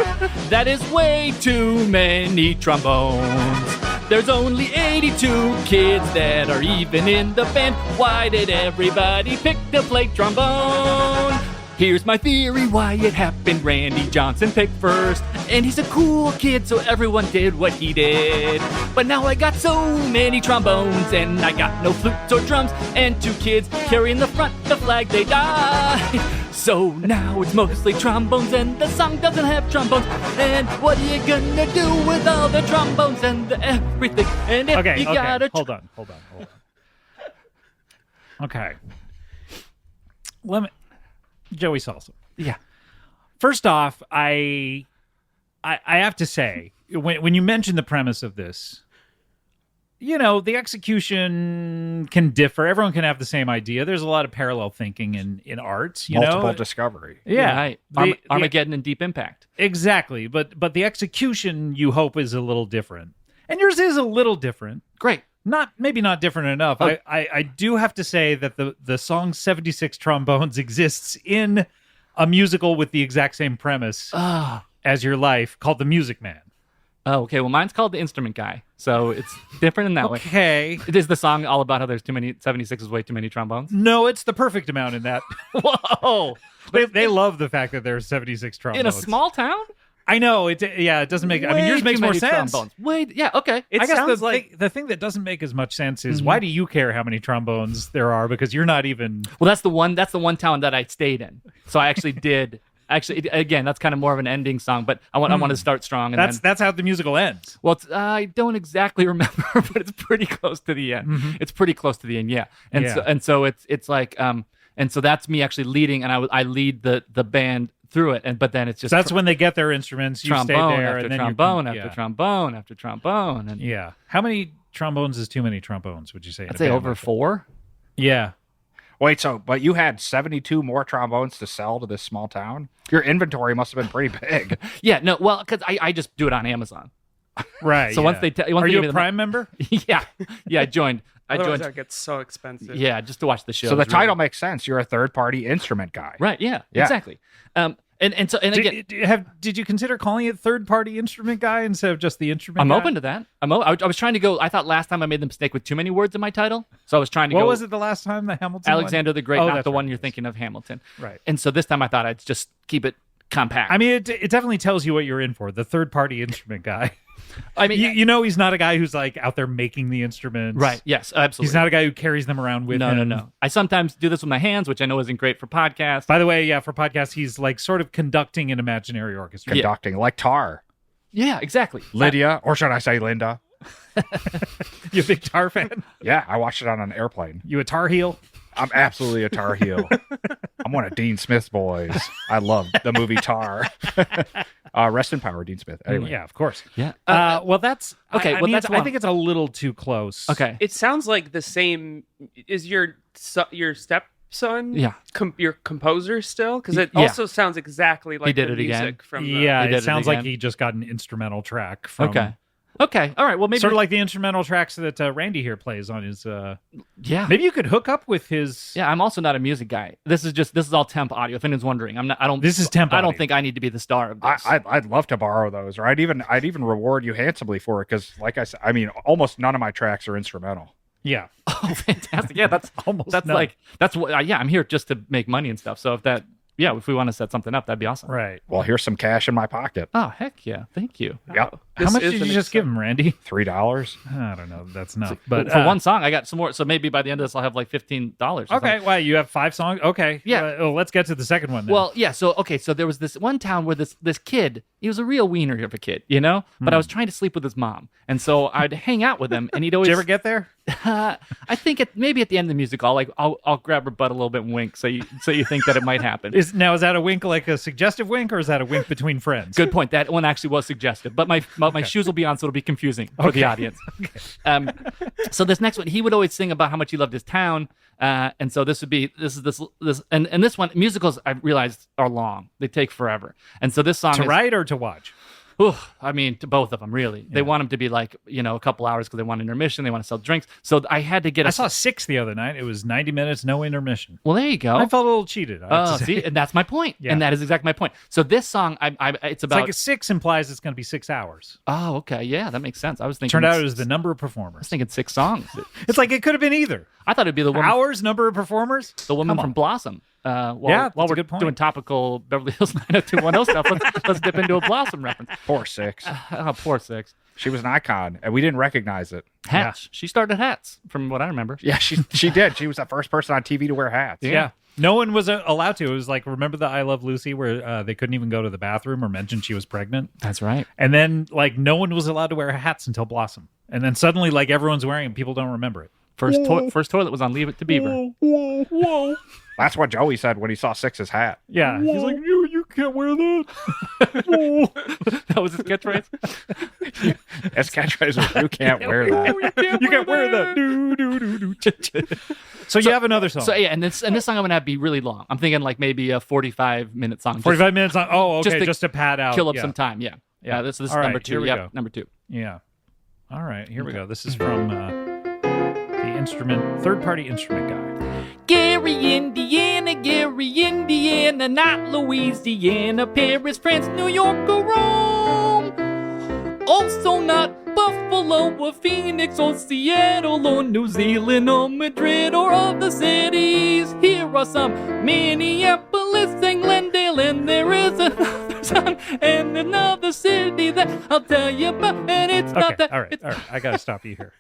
That is way too many trombones. There's only 82 kids that are even in the band. Why did everybody pick to play trombone? Here's my theory why it happened. Randy Johnson picked first, and he's a cool kid, so everyone did what he did. But now I got so many trombones, and I got no flutes or drums, and 2 kids carrying the front, the flag, they died. So now it's mostly trombones, and the song doesn't have trombones. And what are you gonna do with all the trombones and the everything? And if you gotta... Hold on. Okay. Joey Salsa. Yeah. First off, I have to say, when you mention the premise of this, the execution can differ. Everyone can have the same idea. There's a lot of parallel thinking in art. Multiple discovery. Yeah. Right. Armageddon and Deep Impact. Exactly. But the execution, you hope, is a little different. And yours is a little different. Great. maybe not different enough. I do have to say that the song 76 Trombones exists in a musical with the exact same premise as your life called The Music Man. Oh, okay. Well, mine's called The Instrument Guy, so it's different in that way. Okay. Is the song all about how there's 76 is way too many trombones? No, it's the perfect amount in that. Whoa! They love the fact that there's 76 trombones. In a small town? I know. It doesn't make... I mean, yours makes more sense. Trombones. Wait, yeah, okay. I guess the thing that doesn't make as much sense is why do you care how many trombones there are? Because you're not even... Well, that's the one town that I stayed in. So I actually did... Actually, again, that's kind of more of an ending song, but I want to start strong. And that's how the musical ends. Well, I don't exactly remember, but it's pretty close to the end. Mm-hmm. It's pretty close to the end, yeah. So it's like and so that's me actually leading, and I lead the band through it, but then it's just that's when they get their instruments. You stay there, and then trombone after trombone after trombone, and yeah. How many trombones is too many trombones? Would you say? I'd say over 4. Yeah. Wait, but you had 72 more trombones to sell to this small town? Your inventory must have been pretty big. Yeah, no, well, because I just do it on Amazon. Right. So once they are you a Prime member? Yeah, I joined. Otherwise, that gets so expensive. Yeah, just to watch the show. So the title makes sense. You're a third-party instrument guy. Right, yeah. Exactly. Did you consider calling it third-party instrument guy instead of just the instrument I'm guy? open to that. I was trying to go. I thought last time I made the mistake with too many words in my title, so I was trying to go. What was it the last time? The Hamilton Alexander one? the Great, not the one you're thinking of, Hamilton. Right. And so this time I thought I'd just keep it compact. I mean, it definitely tells you what you're in for. The third-party instrument guy. I mean, you know, he's not a guy who's like out there making the instruments. Right. Yes, absolutely. He's not a guy who carries them around with him. No. I sometimes do this with my hands, which I know isn't great for podcasts. By the way, yeah, for podcasts, he's like sort of conducting an imaginary orchestra. Conducting, like Tar. Yeah, exactly. Lydia, or should I say Linda? You a big Tar fan? Yeah, I watched it on an airplane. You a Tar Heel? I'm absolutely a Tar Heel. I'm one of Dean Smith's boys. I love the movie Tar. Rest in power, Dean Smith. Anyway. Yeah, of course. Yeah. Well, that's okay. I think it's a little too close. Okay. It sounds like the same. Is your stepson? Yeah. Your composer still? Because it also sounds exactly like did the it music again. from. It sounds like he just got an instrumental track from. Okay. All right. Well, maybe sort of like the instrumental tracks that Randy here plays on his. Yeah. Maybe you could hook up with his. Yeah, I'm also not a music guy. This is all temp audio. If anyone's wondering, This is temp. I don't think I need to be the star of this. I'd love to borrow those, or I'd even reward you handsomely for it, because, like I said, I mean, almost none of my tracks are instrumental. Yeah. Oh, fantastic. Yeah, that's almost. That's none. like that's what. Yeah, I'm here just to make money and stuff. So if we want to set something up, that'd be awesome. Right. Well, here's some cash in my pocket. Oh, heck yeah. Thank you. Yep. How much did you just give him, Randy? $3. I don't know. That's enough. But for one song, I got some more. So maybe by the end of this, I'll have like $15. Okay. Well, you have 5 songs. Okay. Yeah. Well, let's get to the second one then. Well, yeah. So there was this one town where this kid, he was a real wiener of a kid, you know. But I was trying to sleep with his mom, and so I'd hang out with him, and he'd always. Did you ever get there? I think maybe at the end of the music, I'll grab her butt a little bit and wink, so you think that it might happen. Is that a wink like a suggestive wink, or is that a wink between friends? Good point. That one actually was suggestive, but my shoes will be on, so it'll be confusing for the audience. So this next one, he would always sing about how much he loved his town, and so this and this one, musicals I realized are long; they take forever, and so this song to write or to watch. I mean, to both of them, really. They want them to be like, a couple hours because they want intermission. They want to sell drinks. So I had to get I saw 6 the other night. It was 90 minutes, no intermission. Well, there you go. I felt a little cheated. See, and that's my point. Yeah. And that is exactly my point. So this song, it's about... It's like a 6 implies it's going to be 6 hours. Oh, okay. Yeah, that makes sense. I was thinking... Turned out it was the number of I was performers. thinking 6 songs. It's like it could have been either. I thought it'd be the woman... Hours, number of performers? The woman from Blossom. While we're a good point. doing topical Beverly Hills 90210 stuff, let's dip into a Blossom reference. Poor Six. Poor Six. She was an icon, and we didn't recognize it. Hats. Yeah. She started hats, from what I remember. Yeah, she did. She was the first person on TV to wear hats. Yeah. No one was allowed to. It was like, remember the I Love Lucy where they couldn't even go to the bathroom or mention she was pregnant? That's right. And then, like, no one was allowed to wear hats until Blossom. And then suddenly, like, everyone's wearing them. People don't remember it. First toilet was on Leave It to Beaver. Whoa. That's what Joey said when he saw Six's hat. Yeah. He's like, you can't wear that. That was his catchphrase? His catchphrase was, you can't wear that. You can't wear that. So you have another song. So yeah, and this song I'm gonna have to be really long. I'm thinking like maybe a 45-minute song. 45 minutes on. Oh, okay. Just to pad out. Kill up some time. Yeah. Yeah. This is right, number 2. Here we go. Number 2. Yeah. All right. Here we go. This is from third-party instrument guy. Gary, Indiana, not Louisiana, Paris, France, New York, or Rome. Also not Buffalo or Phoenix or Seattle or New Zealand or Madrid or other cities. Here are some: Minneapolis and Glendale, and there is another town and another city that I'll tell you about, and it's not that. All right. I got to stop you here.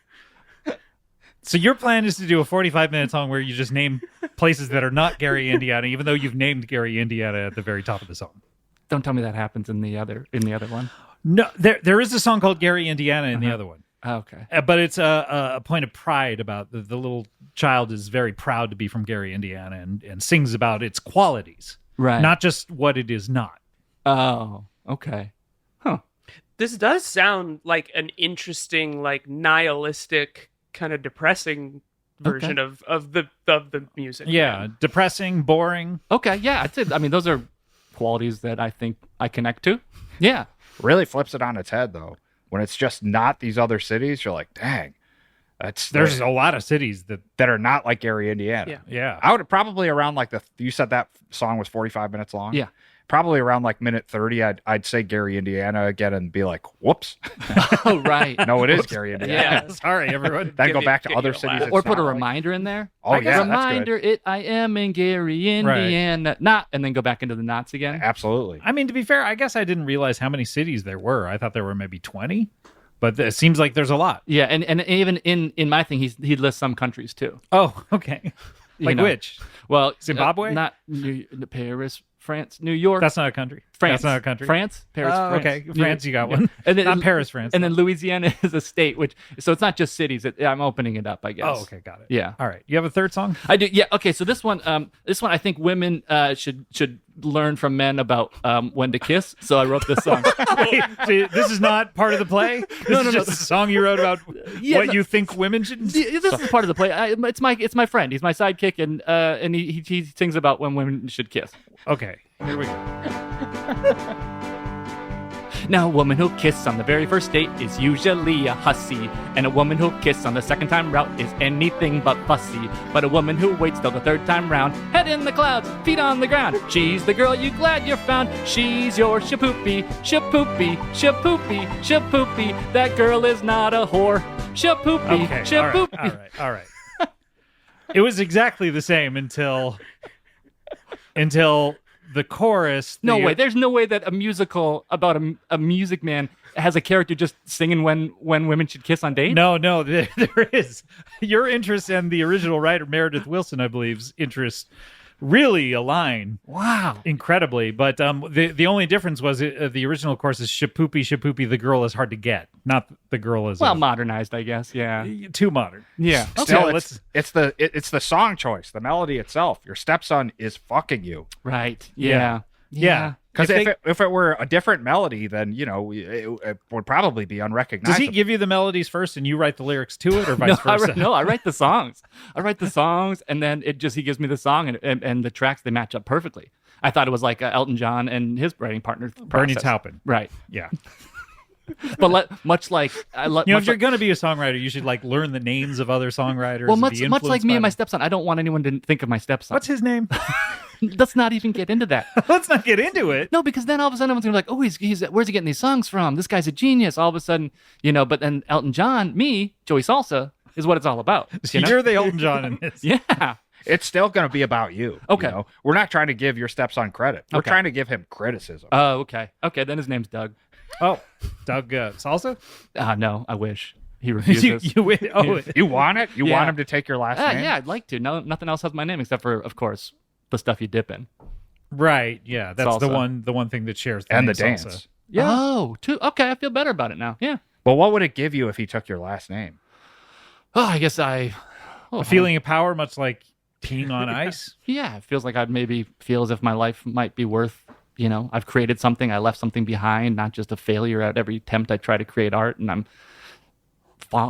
So your plan is to do a 45-minute song where you just name places that are not Gary, Indiana, even though you've named Gary, Indiana at the very top of the song. Don't tell me that happens in the other one. No, there is a song called Gary, Indiana in the other one. Oh, okay. But it's a point of pride about the little child is very proud to be from Gary, Indiana, and sings about its qualities, Right. not just what it is not. Oh, okay. This does sound like an interesting, like nihilistic, kind of depressing version of the music. Yeah, depressing, boring. Okay, yeah. I'd say, I mean, those are qualities that I think I connect to. Yeah. Really flips it on its head, though. When it's just not these other cities, you're like, dang. There's a lot of cities that are not like Gary, Indiana. Yeah. I would probably around like you said that song was 45 minutes long. Yeah. Probably around like minute 30, I'd say Gary, Indiana again and be like, whoops. Oh, right. No, it is Gary, Indiana. Yeah. Sorry, everyone. Then go back to give other you a cities. laugh. it's Or put not a like. reminder in there. Oh, yeah, that's Reminder, good. I am in Gary, Indiana. Not, and then go back into the knots again. Absolutely. I mean, to be fair, I guess I didn't realize how many cities there were. I thought there were maybe 20, but it seems like there's a lot. Yeah, and even in my thing, he lists some countries too. Oh, okay. Like know. which? Well, Zimbabwe? not Paris, France, New York. That's not a country. France. That's not a country. France, Paris, Oh, France. okay. France, you got one. And then, Not Paris, France. And then Louisiana is a state, so it's not just cities. I'm opening it up, I guess. Oh, okay, got it. Yeah. All right. You have a third song? I do. Yeah. Okay. So this one I think women should learn from men about when to kiss. So I wrote this song. Wait, so this is not part of the play? This is just a song you wrote about what you think women should. This is part of the play. It's my friend. He's my sidekick, and he sings about when women should kiss. Okay, here we go. Now, a woman who'll kiss on the very first date is usually a hussy, and a woman who'll kiss on the second time round is anything but fussy. But a woman who waits till the third time round, head in the clouds, feet on the ground, she's the girl you glad you found. She's your shapoopy, shapoopy, shapoopy, shapoopy. That girl is not a whore. Shapoopy, Okay, shapoopy. all right. It was exactly the same until the chorus. No way. There's no way that a musical about a music man has a character just singing when women should kiss on dates. No, there is. Your interest and the original writer Meredith Wilson, I believe's interest really align. Wow. Incredibly. But the only difference was the original course is shapoopy, the girl is hard to get. Not the girl is modernized, I guess. Yeah. too modern. Yeah. Still, Okay, it's the song choice, the melody itself. Your stepson is fucking you. Right. Yeah. Yeah. Because if it were a different melody, then it would probably be Does unrecognizable. he give you the melodies first and you write the lyrics to it, or vice versa? I write the songs. And then he gives me the song, and the tracks, they match up perfectly. I thought it was like Elton John and his writing partner, Bernie process. Taupin. Right. Yeah. But much like if you're going to be a songwriter, you should learn the names of other songwriters. well, and much be like influenced me by and my them. stepson, I don't want anyone to think of my stepson. What's his name? Let's not even get into that. Let's not get into it. No, because then all of a sudden everyone's gonna be like, oh, he's where's he getting these songs from? This guy's a genius. All of a sudden, but then Elton John, me, Joey Salsa, is what it's all about. You're the Elton John in this. Yeah. It's still going to be about you. Okay. We're not trying to give your stepson credit. We're Okay. trying to give him criticism. Oh, okay. Okay, then his name's Doug. Oh, Doug Salsa? No, I wish. He refuses. you win. Oh, You want it? You Yeah. want him to take your last name? Yeah, I'd like to. No, nothing else has my name except for, of course, the stuff you dip in. right. Yeah, that's Salsa. the one thing that shares the And name the dance. Salsa. Yeah. Oh, okay. I feel better about it now. Yeah. But what would it give you if he took your last name? Oh, I guess A feeling of power, much like peeing on ice. Yeah, it feels like I'd maybe feel as if my life might be worth, I've created something, I left something behind, not just a failure at every attempt I try to create art, and I'm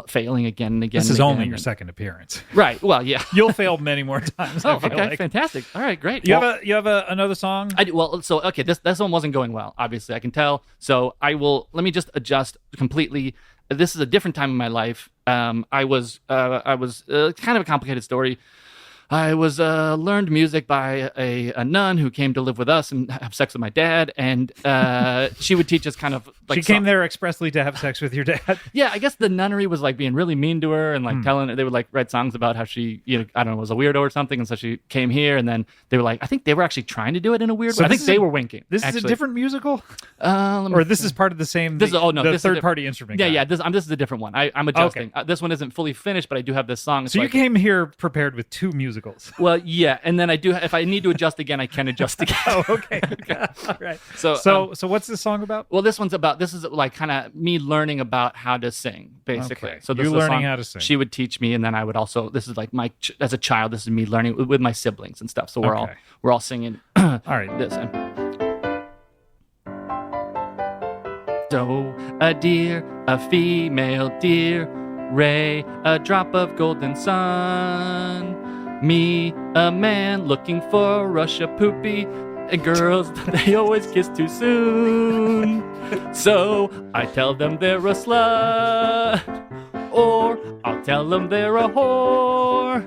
failing again and again. This and is again only and your again. second appearance. Right. Well, yeah. You'll fail many more times. I Oh, feel okay, like. fantastic. All right, great. You Well, have another song? I do, well, so okay, this one wasn't going well. Obviously, I can tell. So let me just adjust completely. this is a different time in my life. I was kind of a complicated story. I was learned music by a nun who came to live with us and have sex with my dad, and she would teach us kind of like she came there expressly to have sex with your dad. Yeah, I guess the nunnery was like being really mean to her and like telling her, they would like write songs about how she, I don't know, was a weirdo or something, and so she came here, and then they were like, I think they were actually trying to do it in a weird way. I think they were winking. This actually. is a different musical, or this is part of the same. This is third party instrument. Yeah, this is a different one. I'm adjusting. Okay. This one isn't fully finished, but I do have this song. It's so like, you came here prepared with 2 musicals. Well, yeah, and then I do. If I need to adjust again, I can adjust again. Oh, okay. All right. So what's this song about? Well, this is like kind of me learning about how to sing, basically. Okay. So this You're is a learning song how to sing. She would teach me, and then I would also. This is like as a child. This is me learning with my siblings and stuff. So we're all singing. All right. This. So a deer, a female deer, Ray, a drop of golden sun. Me, a man looking for Russia poopy. And girls, they always kiss too soon. So I tell them they're a slut, or I'll tell them they're a whore.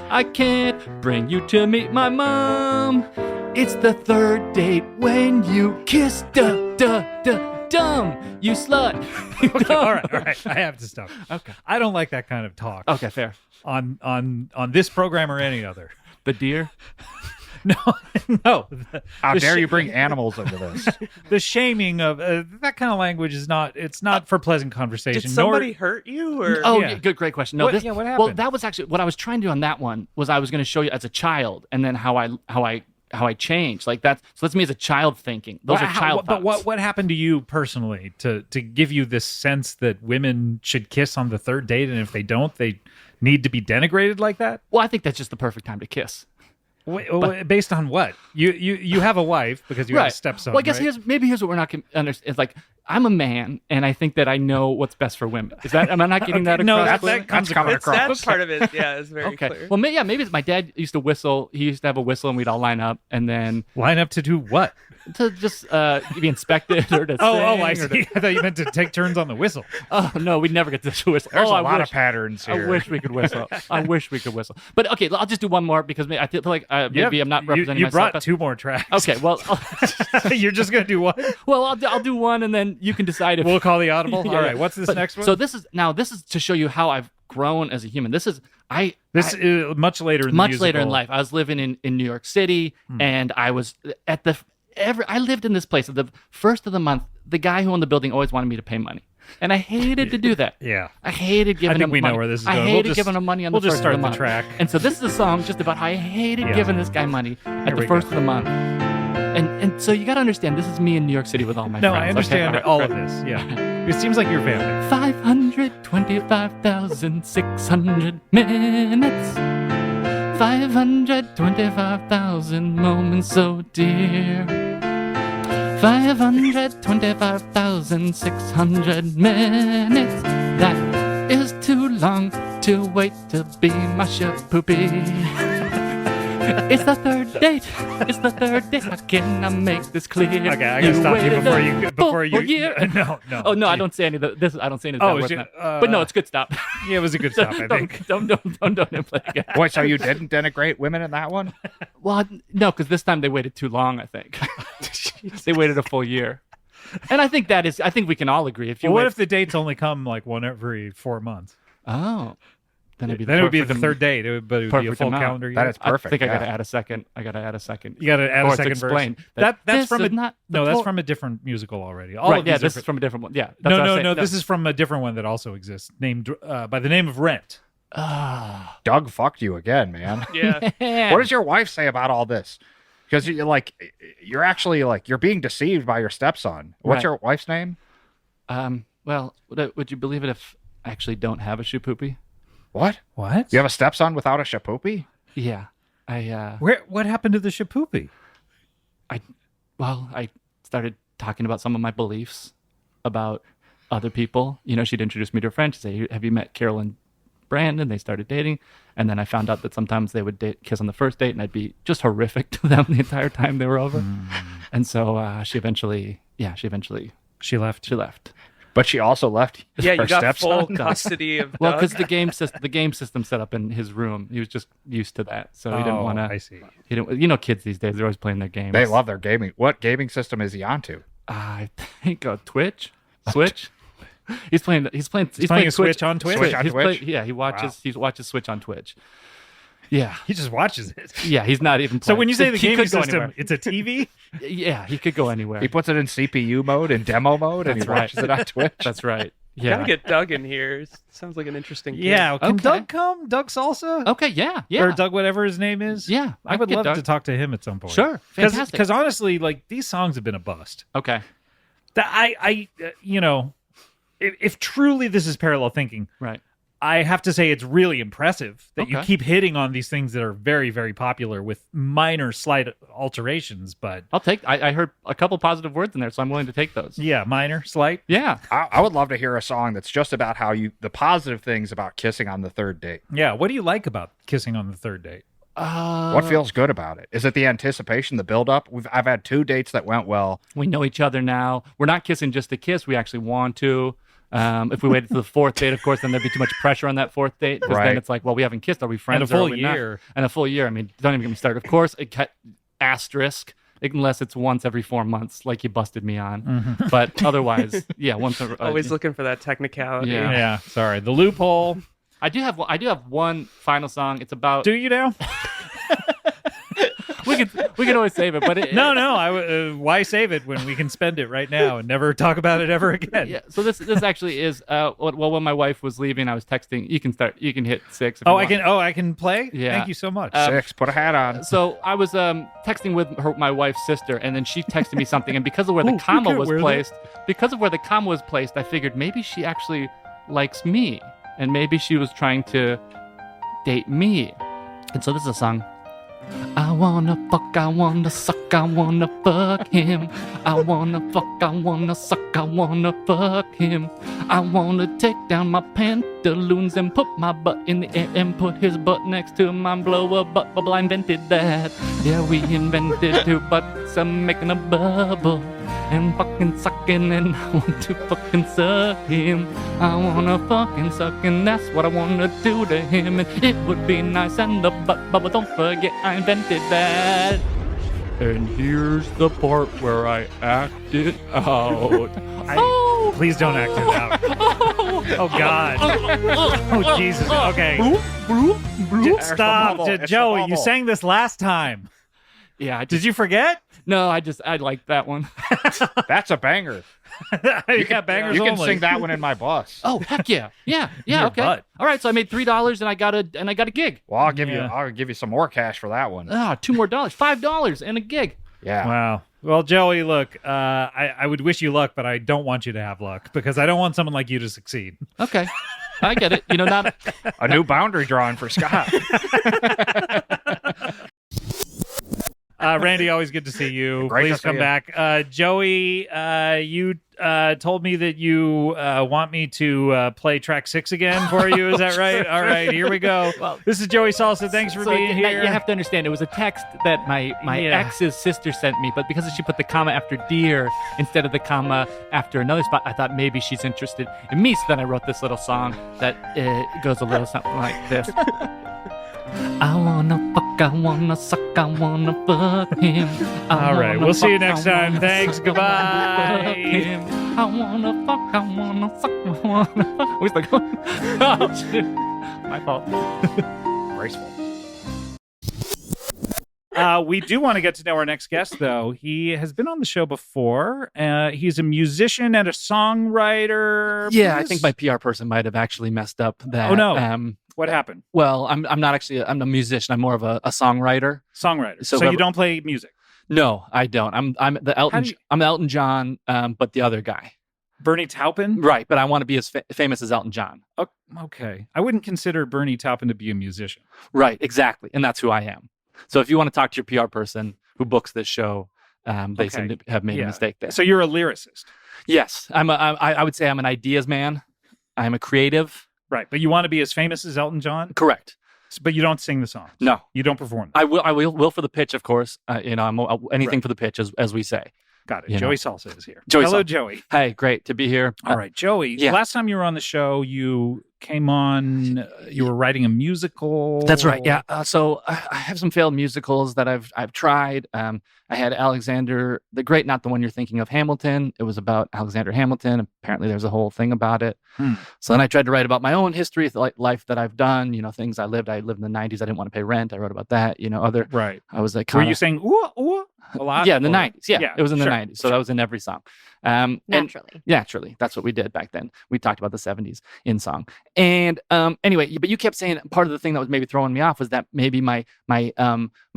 I can't bring you to meet my mom. It's the 3rd date when you kiss. Dumb, you slut. Okay, all right. I have to stop. Okay. I don't like that kind of talk. Okay, fair. On this program or any other. The deer? No. How dare you bring animals into this? The shaming of that kind of language is not. It's not for pleasant conversation. Did somebody hurt you? Or Oh, great question. No, what happened? Well, that was actually what I was trying to do on that one. Was I was going to show you as a child, and then how I changed. Like that. So that's me as a child thinking. Those are child thoughts. But what happened to you personally to give you this sense that women should kiss on the 3rd date, and if they don't, they need to be denigrated like that? Well, I think that's just the perfect time to kiss. Based on what? You have a wife because you have a stepson. Well, I guess right? here's what we're not understanding. It's like I'm a man, and I think that I know what's best for women. Is that? Am I not getting that across? No, clearly? that comes across. That part of it, yeah, is very clear. Well, maybe it's my dad used to whistle. He used to have a whistle, and we'd all line up, and then line up to do what? To just be inspected or to I sing. see. I thought you meant to take turns on the whistle. Oh no, we'd never get to whistle. There's a I lot wish. of patterns here. I wish we could whistle. But okay, I'll just do one more because I feel like maybe I'm not representing you myself. brought 2 more tracks. Okay, well, you're just gonna do one. Well, I'll do one, and then you can decide if We'll call the audible. Yeah, All right, what's this next one? So this is to show you how I've grown as a human. This is much later in the much musical. later in life. I was living in New York City, and I was at I lived in this place at the first of the month. The guy who owned the building always wanted me to pay money, and I hated to do that. Yeah, I hated giving him money. I think we know where this is going. I hated giving him money on the first of the month. We'll just start the track. And so this is a song just about how I hated giving this guy money at the first of the month. And so you got to understand, this is me in New York City with all my friends. No, I understand okay, all of this. Yeah, it seems like your family. 525,600 minutes. 525,000 moments so dear. 525,600 minutes. That is too long to wait to be my poopy. It's the 3rd date. It's the 3rd date. How can I make this clear? Okay, I gotta stop you before you. Year. No. Oh no, I don't say any of this. I don't say any of that. But no, it's good stop. Yeah, it was a good stop. I think. Don't play again. Wait, so you didn't denigrate women in that one? Well, no, because this time they waited too long. I think they waited a full year, and I think we can all agree. What if the dates only come like one every 4 months? Oh. Then it would be the 3rd date, but it would be a full calendar year. That is perfect. I think I got to add a second. You got to add a second verse. That's from that's from a different musical already. This is from a different one. Yeah. No. This is from a different one that also exists, named by the name of Rent. Doug fucked you again, man. Yeah. What does your wife say about all this? Because you're actually you're being deceived by your stepson. What's your wife's name? Well, would you believe it if I actually don't have a poopy? What? What? You have a stepson without a shapoopy? Yeah. What happened to the shapoopy? I started talking about some of my beliefs about other people. She'd introduce me to a friend. She'd say, "Have you met Carol and Brandon?" They started dating. And then I found out that sometimes they would kiss on the first date, and I'd be just horrific to them the entire time they were over. And so she eventually left. She left. But she also left Yeah, her you got full stepson. custody of Well, Doug. because the game system set up in his room. He was just used to that, so he didn't want to. I see. He didn't. You know, kids these days they're always playing their games. They love their gaming. What gaming system is he onto? I think Twitch, Switch. He's playing He's playing a Switch on Twitch? Switch on Twitch? He watches Switch on Twitch. Yeah, He just watches it. yeah. He's not even. So Playing. when you say the He gaming could go system, anywhere. it's a TV? Yeah, he could go anywhere. He puts it in CPU mode and demo mode, and he That's right. watches it on Twitch. That's right. Gotta Yeah. get Doug in here. Sounds like an interesting kid. Yeah. Can Okay. Doug come? Doug Salsa? Okay. Yeah. Yeah. Or Doug, whatever his name is? Yeah. I would could love get to Doug. talk to him at some point. Sure. Fantastic. Because honestly, like, these songs have been a bust. Okay. If truly this is parallel thinking, Right. I have to say it's really impressive that you Okay. keep hitting on these things that are very, very popular with minor slight alterations. But I'll take. I heard a couple positive words in there, so I'm willing to take those. yeah, minor, slight. Yeah. I would love to hear a song that's just about the positive things about kissing on the third date. Yeah. What do you like about kissing on the third date? What feels good about it? Is it the anticipation, the build-up? I've had 2 dates that went well. We know each other now. We're not kissing just to kiss. We actually want to. If we waited to the 4th date, of course, then there'd be too much pressure on that 4th date. Because Right. then it's like, well, we haven't kissed. Are we friends? And a full or are we not? year. And a full year. I mean, don't even get me started. Of course, asterisk, unless it's once every 4 months, like you busted me on. Mm-hmm. But otherwise, yeah, once. Always looking for that technicality. Yeah. Yeah. Sorry. The loophole. I do have one final song. It's about. Do you now? we can always save it, but No. Why save it when we can spend it right now and never talk about it ever again? Yeah. So this actually is. Well, when my wife was leaving, I was texting. You can hit 6. If Oh, you I want. can. Oh, I can play. Yeah. Thank you so much. 6, put a hat on. So I was texting with my wife's sister, and then she texted me something, and because of where the comma was placed, I figured maybe she actually likes me, and maybe she was trying to date me. And so this is a song. I wanna fuck, I wanna suck, I wanna fuck him. I wanna fuck, I wanna suck, I wanna fuck him. I wanna take down my pantaloons and put my butt in the air and put his butt next to my blower butt bubble. I invented that. Yeah, we invented 2 butts. I'm making a bubble and fucking sucking, and I want to fucking suck him. I wanna fucking suck, and that's what I wanna do to him. And it would be nice, and the butt bubble, don't forget I invented that. And here's the part where I act it out. Please don't act it out. Oh God. Oh Jesus. Okay. Stop, bubble. It's the Joey. You bubble. sang this last time. Yeah, Did you forget? No, I liked that one. That's a banger. You got bangers You can only. sing that one in my bus. Oh heck yeah, yeah, Your okay. butt. All right, so I made $3 and I got a gig. Well, I'll give Yeah. you some more cash for that one. $2 more, $5 and a gig. Yeah. Wow. Well, Joey, look, I would wish you luck, but I don't want you to have luck because I don't want someone like you to succeed. Okay, I get it. Not. A new boundary drawing for Scott. Randy, always good to see you. Great to Please see come you. back. Joey, you told me that you want me to play track 6 again for you. Is that right? All right, here we go. Well, This is Joey Salsa. Thanks for being here. You have to understand, it was a text that my Yeah. ex's sister sent me, but because she put the comma after dear instead of the comma after another spot, I thought maybe she's interested in me. So then I wrote this little song that goes a little something like this. I wanna fuck, I wanna suck, I wanna fuck him. All right, we'll see you next time. Thanks, goodbye. I wanna fuck, I wanna suck, I wanna fuck. Where's the going? Oh, shit. My fault. Graceful. We do want to get to know our next guest, though. He has been on the show before. He's a musician and a songwriter. Yeah, I Please- think my PR person might have actually messed up that. Oh, no. What happened? Well, I'm not actually. I'm a musician. I'm more of a songwriter. Songwriter. So So you whoever- don't play music. No, I don't. I'm the Elton. do you- I'm Elton John, but the other guy. Bernie Taupin? Right, but I want to be as famous as Elton John. Oh, okay. I wouldn't consider Bernie Taupin to be a musician. Right, exactly, and that's who I am. So if you want to talk to your PR person who books this show, they seem to have made Yeah. a mistake there. So you're a lyricist. Yes, I would say I'm an ideas man. I'm a creative. Right. But you want to be as famous as Elton John? Correct. But you don't sing the songs. No, You don't perform them. I will for the pitch, of course. I'm anything Right. for the pitch, as we say. Got it. You know. Joey Salsa is here. Joey Hello, Salsa. Joey. Hey, great to be here. All right, Joey. yeah. Last time you were on the show, you came on. You were writing a musical. That's right. Yeah. So I have some failed musicals that I've tried. I had Alexander the Great, not the one you're thinking of, Hamilton. It was about Alexander Hamilton. Apparently, there's a whole thing about it. So then I tried to write about my own history, life that I've done. Things I lived. I lived in the '90s. I didn't want to pay rent. I wrote about that. Other. Right. I was like, Were you saying ooh ooh a lot? Yeah, in the '90s. Yeah, it was in the sure, '90s. So that was in every song. Naturally, that's what we did back then. We talked about the '70s in song. And anyway, but you kept saying part of the thing that was maybe throwing me off was that maybe my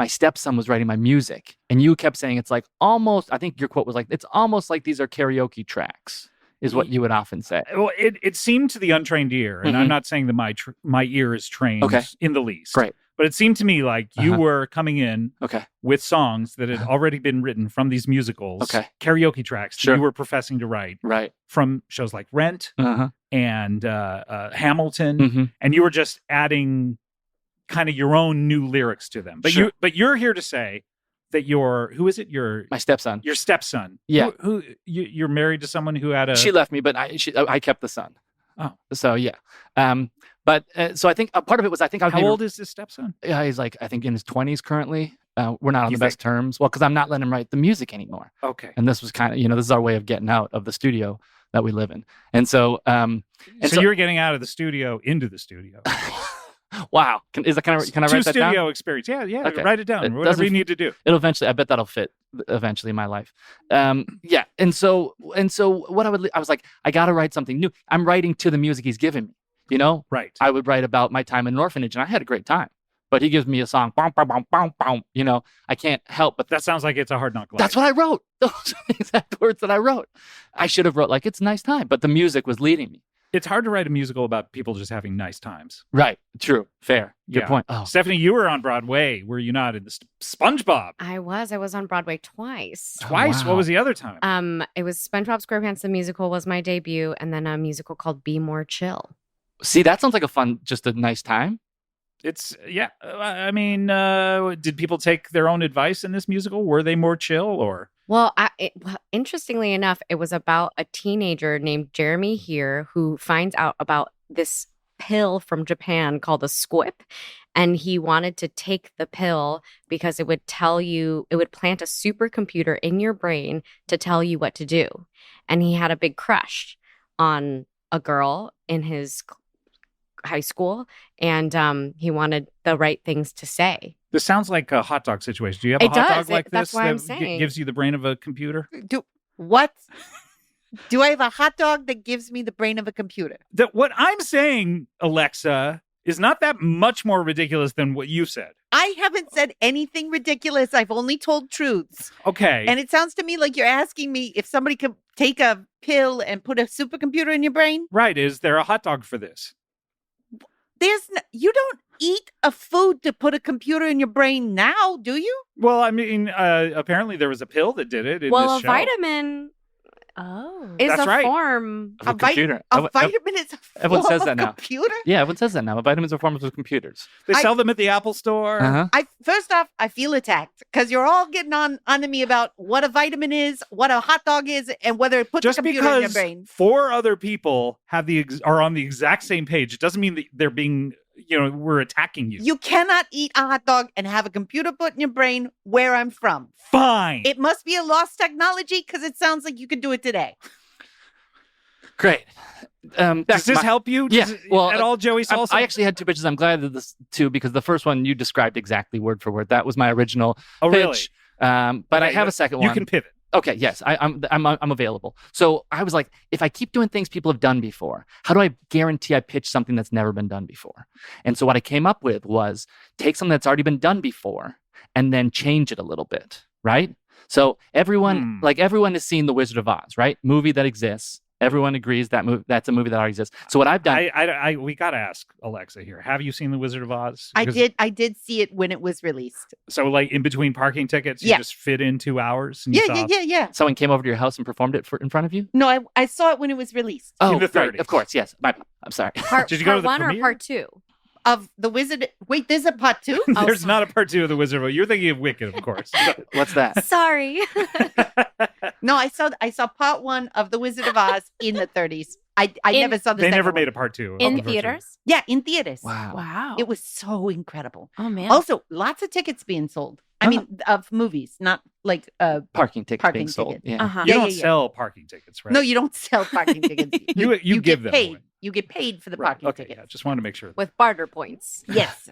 stepson was writing my music, and you kept saying it's like almost. I think your quote was like, "It's almost like these are karaoke tracks," is what you would often say. Well, it seemed to the untrained ear, and I'm not saying that my ear is trained in the least. Great. But it seemed to me like you were coming in with songs that had already been written from these musicals, karaoke tracks that you were professing to write from shows like Rent and Hamilton, and you were just adding kind of your own new lyrics to them. But you're here to say that who is it? My stepson. Your stepson. Yeah. Who you're married to someone who had a. She left me, but I kept the son. Oh. So yeah. But so I think a part of it was How old is this stepson? He's like, I think in his 20s currently. We're not on the best terms. Well, because I'm not letting him write the music anymore. Okay. And this was kind of, this is our way of getting out of the studio that we live in. And so, so you're getting out of the studio into the studio. Wow. Can I write that down? Studio experience. Yeah. Okay. Write it down. Whatever you need to do. It'll eventually, I bet that'll fit eventually in my life. Yeah. And so what I was like, I got to write something new. I'm writing to the music he's given me. Right. I would write about my time in an orphanage, and I had a great time. But he gives me a song, bum, bum, bum, bum, bum, I can't help but that sounds like it's a hard knock life. That's what I wrote. Those are the exact words that I wrote. I should have wrote like it's a nice time, but the music was leading me. It's hard to write a musical about people just having nice times. Right. True. Fair. Good point. Oh. Stephanie, you were on Broadway, were you not, in the SpongeBob? I was on Broadway twice. Twice? Wow. What was the other time? It was SpongeBob SquarePants the musical was my debut, and then a musical called Be More Chill. See, that sounds like just a nice time. It's, I mean, did people take their own advice in this musical? Were they more chill or? Well, interestingly enough, it was about a teenager named Jeremy here who finds out about this pill from Japan called a squip. And he wanted to take the pill because it would plant a supercomputer in your brain to tell you what to do. And he had a big crush on a girl in his high school, and he wanted the right things to say. This sounds like a hot dog situation. Do you have a hot dog like that's this why I'm that saying. gives you the brain of a computer? What? Do I have a hot dog that gives me the brain of a computer? What I'm saying, Alexa, is not that much more ridiculous than what you said. I haven't said anything ridiculous. I've only told truths. Okay. And it sounds to me like you're asking me if somebody could take a pill and put a supercomputer in your brain. Right. Is there a hot dog for this? You don't eat a food to put a computer in your brain now, do you? Well, I mean, apparently there was a pill that did it in Well, this a show. vitamin is That's a right. form. Of a computer. A vitamin is a form Everyone says that of now. computer? Yeah, everyone says that now. Vitamins are forms of computers. They sell them at the Apple Store. Uh-huh. First off, I feel attacked because you're all getting onto me about what a vitamin is, what a hot dog is, and whether it puts Just a computer in your because brain. 4 other people are on the exact same page, it doesn't mean that they're being, we're attacking you. You cannot eat a hot dog and have a computer put in your brain where I'm from. Fine. It must be a lost technology because it sounds like you could do it today. Great. Does this help you? Yeah. Well, at all, Joey Salsa? I actually had 2 pitches. I'm glad that this too, because the first one you described exactly word for word. That was my original pitch. Really? But I have a second one. You can pivot. Okay. Yes, I'm available. So I was like, if I keep doing things people have done before, how do I guarantee I pitch something that's never been done before? And so what I came up with was take something that's already been done before and then change it a little bit, right? So everyone has seen The Wizard of Oz, right? Movie that exists. Everyone agrees that's a movie that already exists. So what I've done, we got to ask Alexa here. Have you seen The Wizard of Oz? I did see it when it was released. So like in between parking tickets, you just fit in 2 hours. And Yeah. Someone came over to your house and performed it in front of you? No, I saw it when it was released. Oh, in the 30s. Right, of course, yes. I'm sorry. Did you go to the part 1 premiere? or part 2? Of The Wizard. Wait, there's a part 2? There's not a part 2 of The Wizard of Oz. You're thinking of Wicked, of course. What's that? Sorry. No, I saw part 1 of The Wizard of Oz in the 30s. I never saw the They second never one. made a part 2. In of the first theaters? Yeah, in theaters. Wow. It was so incredible. Oh man. Also, lots of tickets being sold. I mean, of movies, not like Parking tickets Parking being sold. tickets. Yeah. Uh-huh. You Yeah, don't yeah, yeah. sell parking tickets, right? No, you don't sell parking tickets. You you give get them paid. away. You get paid for the Right. parking Okay, tickets. yeah, just wanted to make sure. With barter points. Yes.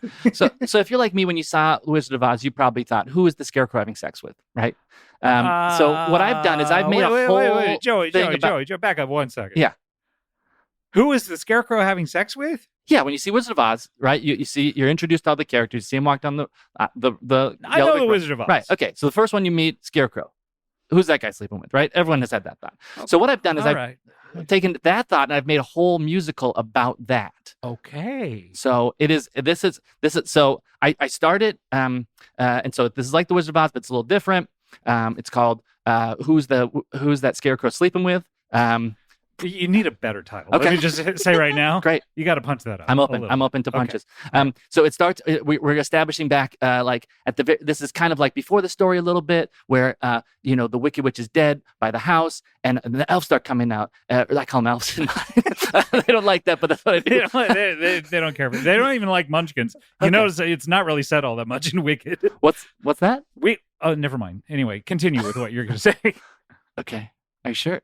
So if you're like me, when you saw Wizard of Oz, you probably thought, who is the Scarecrow having sex with, right? So what I've done is I've made a whole wait. Joey, thing about- Joey, back up 1 second. Yeah. Who is the Scarecrow having sex with? Yeah, when you see Wizard of Oz, right? You're introduced to all the characters. You see him walk down the I yellow know brick the road. Wizard of Oz. Right. Okay. So the first one you meet, Scarecrow. Who's that guy sleeping with? Right. Everyone has had that thought. So what I've done is All I've right. taken that thought and I've made a whole musical about that. Okay. So this is so I started and so this is like the Wizard of Oz, but it's a little different. It's called Who's That Scarecrow Sleeping With? You need a better title. Okay. Let me just say right now. Great. You got to punch that up. I'm a open. little. I'm open to Okay. punches. So it starts. We're establishing back, like at the. This is kind of like before the story a little bit, where the Wicked Witch is dead by the house, and the elves start coming out. I call them elves. They don't like that, but that's what I do. they don't care. They don't even like Munchkins. You Okay. notice it's not really said all that much in Wicked. What's that? Oh, never mind. Anyway, continue with what you're going to say. Okay. Are you sure?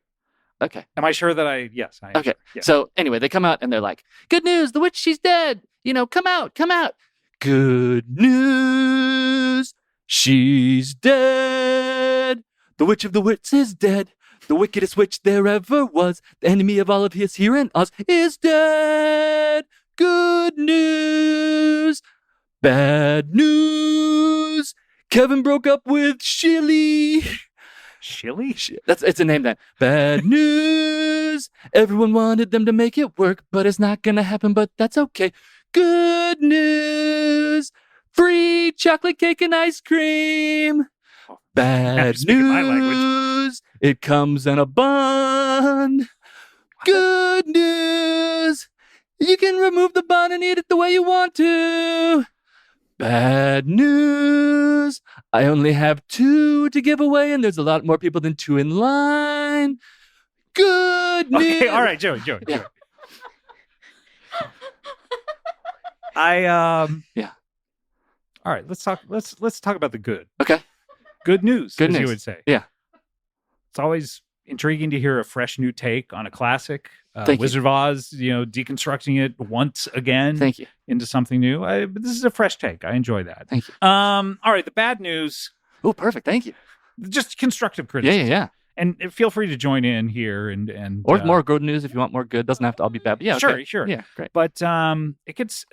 Okay. Am I sure that yes, I am. Okay. Sure. Yeah. So anyway, they come out and they're like, "Good news, the witch, she's dead. Come out, come out. Good news, she's dead. The witch of the wits is dead. The wickedest witch there ever was. The enemy of all of his here and us is dead. Good news, bad news. Kevin broke up with Shilly." Shilly? It's a name then. Bad news. Everyone wanted them to make it work, but it's not gonna happen, but that's okay. Good news. Free chocolate cake and ice cream. Bad speaking my language. news. It comes in a bun. Good news. You can remove the bun and eat it the way you want to. Bad news. I only have 2 to give away, and there's a lot more people than 2 in line. Good news. Okay, all right, Joey. Yeah. Joey. Yeah. All right, let's talk about the good. Okay. Good news, Good as news. you would say. Yeah. It's always intriguing to hear a fresh new take on a classic. Thank you. Wizard of Oz, deconstructing it once again Thank you. into something new. But this is a fresh take. I enjoy that. Thank you. All right, the bad news, Oh, perfect. Thank you. just constructive Yeah, criticism. yeah, yeah. And feel free to join in here and Or more good news if you want more good. Doesn't have to all be bad. But yeah, Sure, okay. sure. Yeah, great. But it gets.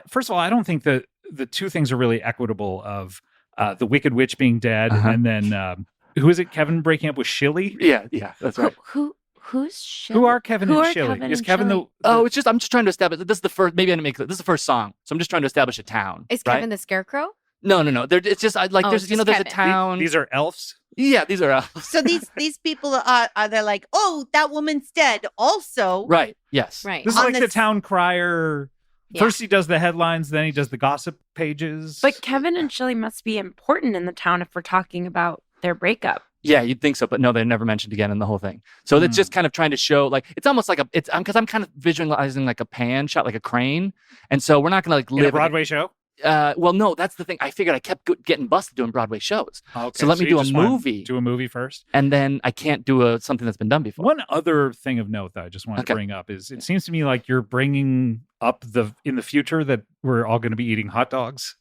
First of all, I don't think that the two things are really equitable. Of the Wicked Witch being dead, Uh-huh. and then who is it? Kevin breaking up with Shilly. Yeah, that's right. Who's Shilly? Who are Kevin Who and are Shilly? Kevin Is and Kevin Shilly? I'm just trying to establish. This is the first. Maybe I didn't make it. This is the first song, so I'm just trying to establish a town. Is right? Kevin the Scarecrow? No. It's just like Oh, there's it's just there's a Kevin. town. These are elves. Yeah, these are So these people are they're like, oh, that woman's dead. Also, right. Yes. Right. This is On like the this- town crier. Yeah. First he does the headlines, then he does the gossip pages. But Kevin and Shilly must be important in the town if we're talking about their breakup. Yeah, you'd think so, but no, they're never mentioned again in the whole thing. So it's just kind of trying to show, like, it's almost like because I'm kind of visualizing like a pan shot, like a crane, and so we're not gonna like in live a Broadway show. Well, no, that's the thing. I figured I kept getting busted doing Broadway shows, Okay, so let me you do a just wanna movie. Do a movie first. and then I can't do something that's been done before. One other thing of note that I just wanted to Okay. bring up is it seems to me like you're bringing up in the future that we're all going to be eating hot dogs,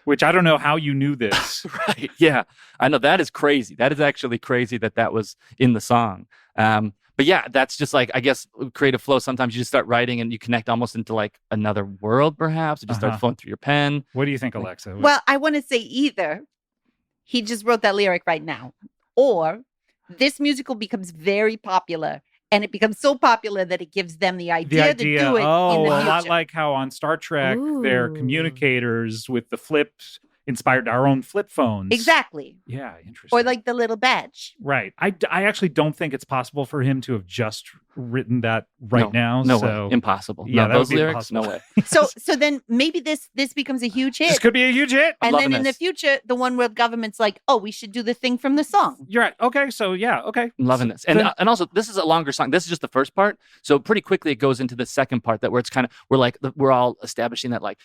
which I don't know how you knew this. Right? Yeah, I know that is crazy. That is actually crazy that was in the song. But yeah, that's just like, I guess, creative flow. Sometimes you just start writing and you connect almost into like another world, perhaps. It just starts flowing through your pen. What do you think, Alexa? well, I want to say either he just wrote that lyric right now, or this musical becomes very popular, and it becomes so popular that it gives them the idea, to do it in the a future. lot like how on Star Trek they're Ooh. communicators with the flip inspired our own flip phones. Exactly. Yeah, interesting. Or like the little badge. Right. I actually don't think it's possible for him to have just written that now. No so, way. Impossible. Yeah, No, that those would be lyrics, no way. So then maybe this becomes a huge hit. This could be a huge hit. And loving then in the this. future, the one where government's like, oh, we should do the thing from the song. You're right. Okay. So yeah. Okay. I'm loving this. And also, this is a longer song. This is just the first part. So pretty quickly it goes into the second part that where it's kind of, we're all establishing that like,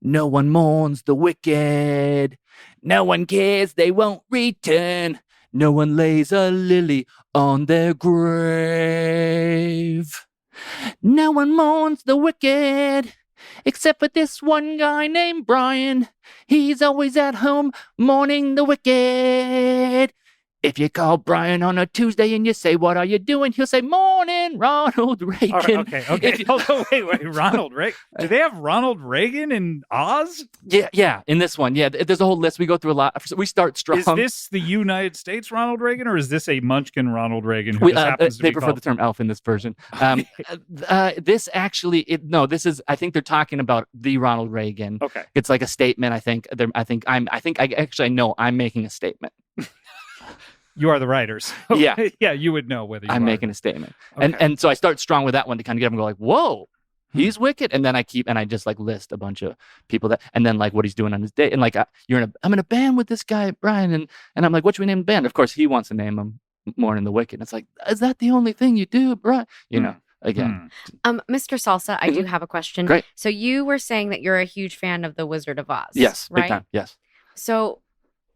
no one mourns the wicked. No one cares, they won't return. No one lays a lily on their grave. No one mourns the wicked, except for this one guy named Brian. He's always at home mourning the wicked. If you call Brian on a Tuesday and you say, what are you doing? He'll say, morning, Ronald Reagan. All right, okay. Hold on, wait. Ronald Reagan. Do they have Ronald Reagan in Oz? Yeah. In this one, yeah. There's a whole list. We go through a lot. We start strong. Is this the United States Ronald Reagan, or is this a Munchkin Ronald Reagan who just happens to they be prefer called? the term elf in this version. This actually, this is. I think they're talking about the Ronald Reagan. Okay. It's like a statement. I think I know I'm making a statement. You are the writers. Yeah. Yeah, you would know whether I'm making a statement. And so I start strong with that one to kind of get them go like, whoa, he's wicked. And then I just like list a bunch of people and then like what he's doing on his day. And like, I'm in a band with this guy, Brian. And I'm like, what should we name the band? Of course, he wants to name him Mourning the Wicked. It's like, is that the only thing you do, Brian? Again. Mr. Salsa, I do have a question. Great. So you were saying that you're a huge fan of The Wizard of Oz. Yes. right? Big time. Yes. So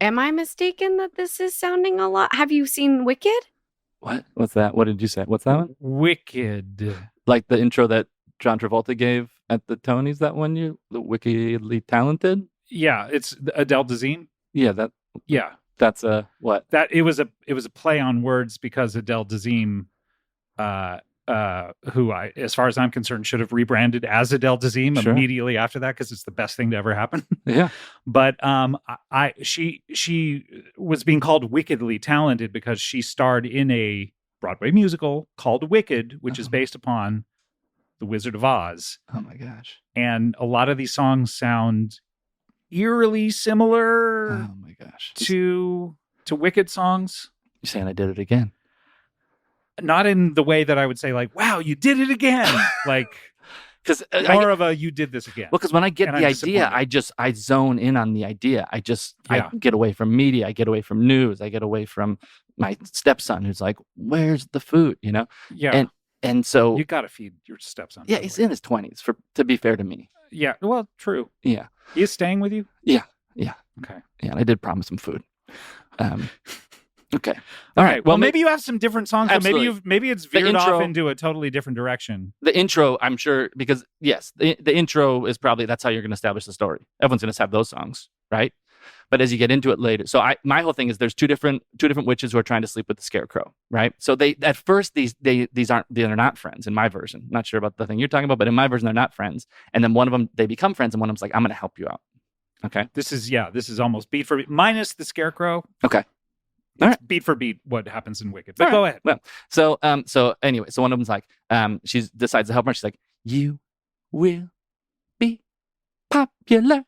am I mistaken that this is sounding a lot? Have you seen Wicked? What? What's that? What did you say? What's that one? Wicked. Like the intro that John Travolta gave at the Tonys that one year? The Wickedly Talented? Yeah, it's Adele Dazeem. Yeah, that. Yeah. That's a what? That it was a play on words because Adele Dazeem, who as far as I'm concerned, should have rebranded as Adele Dazeem immediately after that because it's the best thing to ever happen. Yeah. But she was being called Wickedly Talented because she starred in a Broadway musical called Wicked, which is based upon The Wizard of Oz. Oh my gosh. And a lot of these songs sound eerily similar Oh my gosh. to Wicked songs. You're saying I did it again. Not in the way that I would say, like, wow, you did it again. Like, because more of a you did this again. Well, because when I get And the I'm idea, I zone in on the idea. I get away from media. I get away from news. I get away from my stepson who's like, where's the food? Yeah. And so You got to feed your stepson. yeah, he's in his 20s to be fair to me. Yeah. Well, true. Yeah. He is staying with you? Yeah. Okay. Yeah. And I did promise him food. Okay. All right. Well, maybe you have some different songs. But Absolutely. maybe it's veered off into a totally different direction. The intro, I'm sure, because yes, the intro is probably, that's how you're going to establish the story. Everyone's going to have those songs, right? But as you get into it later, so my whole thing is there's two different witches who are trying to sleep with the scarecrow, right? So they at first they're not friends in my version. Not sure about the thing you're talking about, but in my version they're not friends. And then one of them they become friends, and one of them's like, I'm going to help you out. Okay. This is almost beat for beat minus the scarecrow. Okay. All right. Beat for beat what happens in Wicked. But go ahead. Well, so anyway, so one of them's like, she decides to help her. She's like, you will be popular.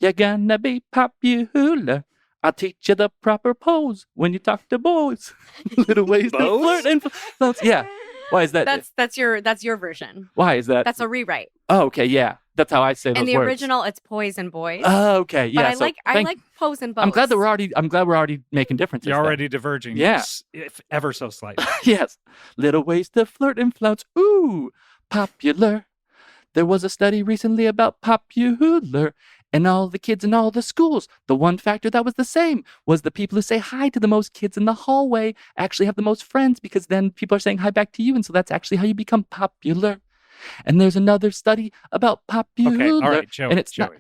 You're gonna be popular. I'll teach you the proper pose when you talk to boys. Little ways to flirt and yeah. Why is that? That's your version. Why is that? That's a rewrite. Oh, okay, yeah. That's how I say those In the words. original, it's poise and boys. Oh, okay, yeah. But I like pose and bows. I'm glad we're already making differences. You're already diverging. Yeah. If ever so slightly. Yes. Little ways to flirt and flounce. Ooh, popular. There was a study recently about popular. And all the kids in all the schools, the one factor that was the same was the people who say hi to the most kids in the hallway actually have the most friends because then people are saying hi back to you. And so that's actually how you become popular. And there's another study about popular. Okay, all right, Joey. And it's Joey.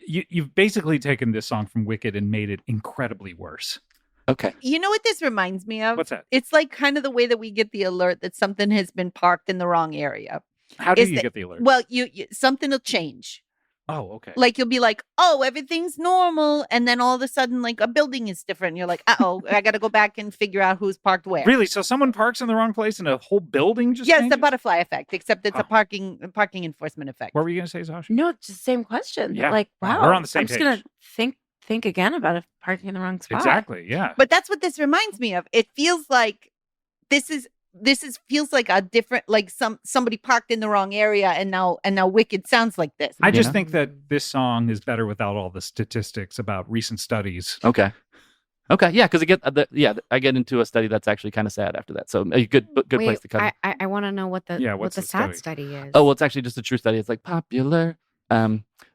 You've basically taken this song from Wicked and made it incredibly worse. Okay. You know what this reminds me of? What's that? It's like kind of the way that we get the alert that something has been parked in the wrong area. How do you get the alert? Well, you something will change. Oh, okay. Like you'll be like, oh, everything's normal, and then all of a sudden, like a building is different. And you're like, uh-oh, I got to go back and figure out who's parked where. Really? So someone parks in the wrong place and a whole building just Yes, the changes? butterfly effect, except it's a parking enforcement effect. What were you going to say, Zosia? No, it's the same question. Yeah. Like, wow, We're on the same I'm just page. gonna think again about if parking in the wrong spot. Exactly. Yeah. But that's what this reminds me of. It feels like this feels like a different, like somebody parked in the wrong area, and now Wicked sounds like this. I just think that this song is better without all the statistics about recent studies. Okay. Yeah, because I get into a study that's actually kind of sad after that. So a good place to cut. I want to know what the what's the sad study? study is. Oh, well, it's actually just a true study. It's like popular.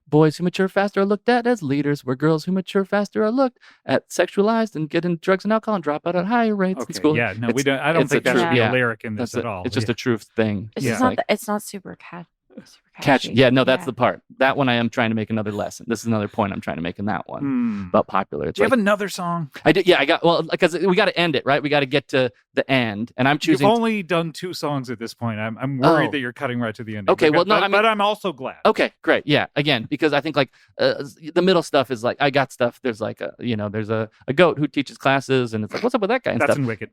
Boys who mature faster are looked at as leaders, where girls who mature faster are looked at sexualized and get into drugs and alcohol and drop out at higher rates in school. Yeah, no, we don't. I don't think that's a lyric in this at all. It's just a true thing. It's not super catchy. Yeah, no, that's the part. That one I am trying to make another lesson. This is another point I'm trying to make in that one about popular. It's Do you have another song? I did. Yeah, I got. Well, because we got to end it, right? We got to get to the end, and I'm choosing. You've only done 2 songs at this point. I'm worried that you're cutting right to the end. Okay, but I'm also glad. Okay, great. Yeah, again, because I think like the middle stuff is like I got stuff. There's like there's a goat who teaches classes, and it's like what's up with that guy? And That's stuff. in Wicked.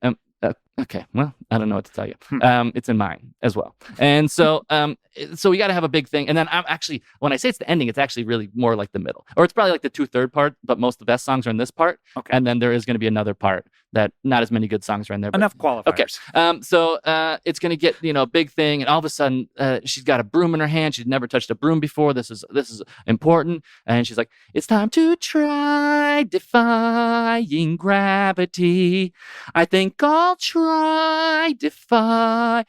Okay, well, I don't know what to tell you. It's in mine as well, and so so we got to have a big thing. And then I'm actually, when I say it's the ending, it's actually really more like the middle, or it's probably like the 2/3 part. But most of the best songs are in this part, and then there is going to be another part that not as many good songs are in there. But, Enough qualifiers. Okay, so it's going to get a big thing, and all of a sudden she's got a broom in her hand. She's never touched a broom before. This is important, and she's like, "It's time to try defying gravity. I think I'll try defying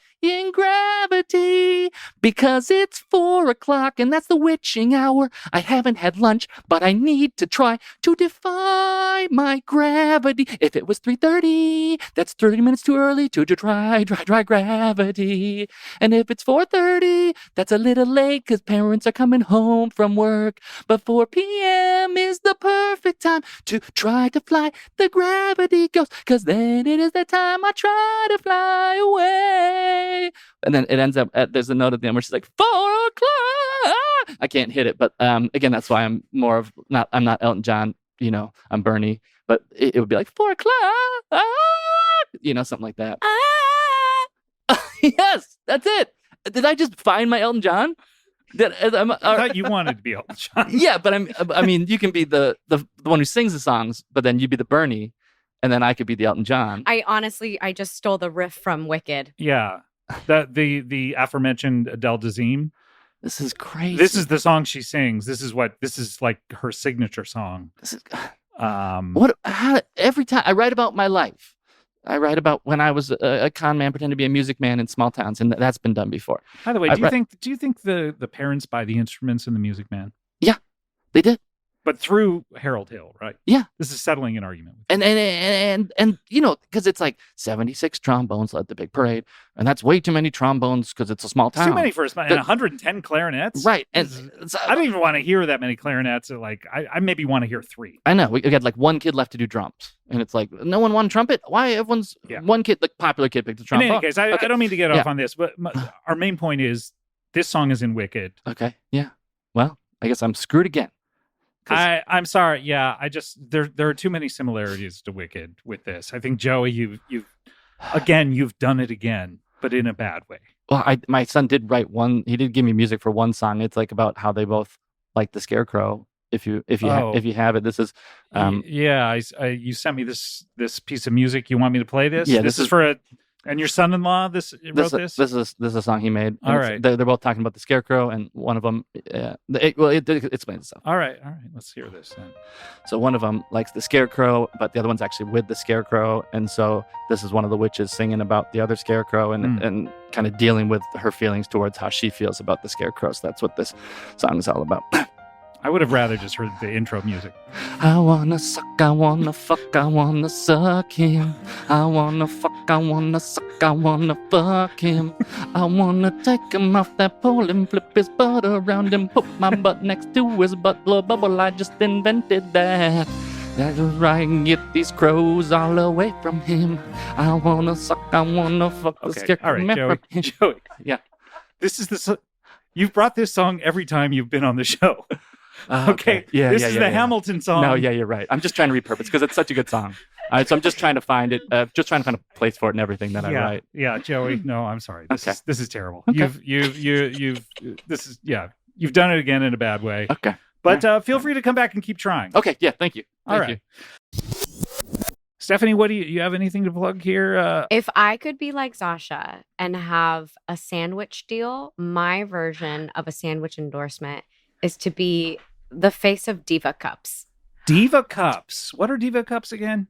gravity because it's 4 o'clock and that's the witching hour. I haven't had lunch, but I need to try to defy my gravity. If it was 3:30, that's 30 minutes too early to try gravity. And if it's 4:30, that's a little late because parents are coming home from work. But 4 p.m. is the perfect time to try to fly the gravity ghost, because then it is the time I try to fly away." And then it ends up there's a note at the end where she's like 4 o'clock. I can't hit it, but again, that's why I'm not Elton John. I'm Bernie, but it would be like 4 o'clock. Something like that. Yes, that's it. Did I just find my Elton John? I thought you wanted to be Elton John. Yeah, but I mean, you can be the one who sings the songs, but then you be the Bernie, and then I could be the Elton John. I just stole the riff from Wicked. Yeah, the aforementioned Adele Dazeem. This is crazy. This is the song she sings. This is like her signature song. This is every time I write about my life. I write about when I was a con man pretending to be a music man in small towns, and that's been done before. By the way, do you think the parents buy the instruments in The Music Man? Yeah, they did. But through Harold Hill, right? Yeah. This is settling an argument. And because it's like 76 trombones led the big parade, and that's way too many trombones because it's a small town. Too many for a small, and 110 clarinets. Right. And I don't even want to hear that many clarinets. Like I maybe want to hear 3. I know. We had like one kid left to do drums, and it's like no one wanted trumpet. Why everyone's one kid, the popular kid, picked the trombone. In any case, I don't mean to get off on this, but our main point is this song is in Wicked. Okay. Yeah. Well, I guess I'm screwed again. I'm sorry. Yeah, there are too many similarities to Wicked with this. I think Joey, you've done it again, but in a bad way. Well, my son did write one. He did give me music for one song. It's like about how they both like the Scarecrow. If you have it, this is. You sent me this piece of music. You want me to play this? Yeah, this is for and your son-in-law wrote this? This is a song he made. All right. They're both talking about the Scarecrow, and one of them, it explains itself. All right. Let's hear this then. So one of them likes the Scarecrow, but the other one's actually with the Scarecrow, and so this is one of the witches singing about the other Scarecrow and kind of dealing with her feelings towards how she feels about the Scarecrow. So that's what this song is all about. I would have rather just heard the intro music. I wanna suck, I wanna fuck, I wanna suck him. I wanna fuck, I wanna suck, I wanna fuck him. I wanna take him off that pole and flip his butt around and put my butt next to his butt. Blow bubble, I just invented that. That's right, and get these crows all away from him. I wanna suck, I wanna fuck the scarecrow. All right, Joey. Yeah. This is You've brought this song every time you've been on the show. Okay. Yeah, this yeah, is yeah, the yeah. Hamilton song. No, yeah, you're right. I'm just trying to repurpose because it's such a good song. All right, so I'm just trying to find it. Just trying to find a place for it and everything that I write. Yeah, Joey. No, I'm sorry. This is terrible. Okay. You've done it again in a bad way. Okay. But feel free to come back and keep trying. Okay. Yeah. Thank you. All Thank right. you. Stephanie, what do you have anything to plug here? If I could be like Zosia and have a sandwich deal, my version of a sandwich endorsement is to be the face of Diva Cups. Diva Cups. What are Diva Cups again?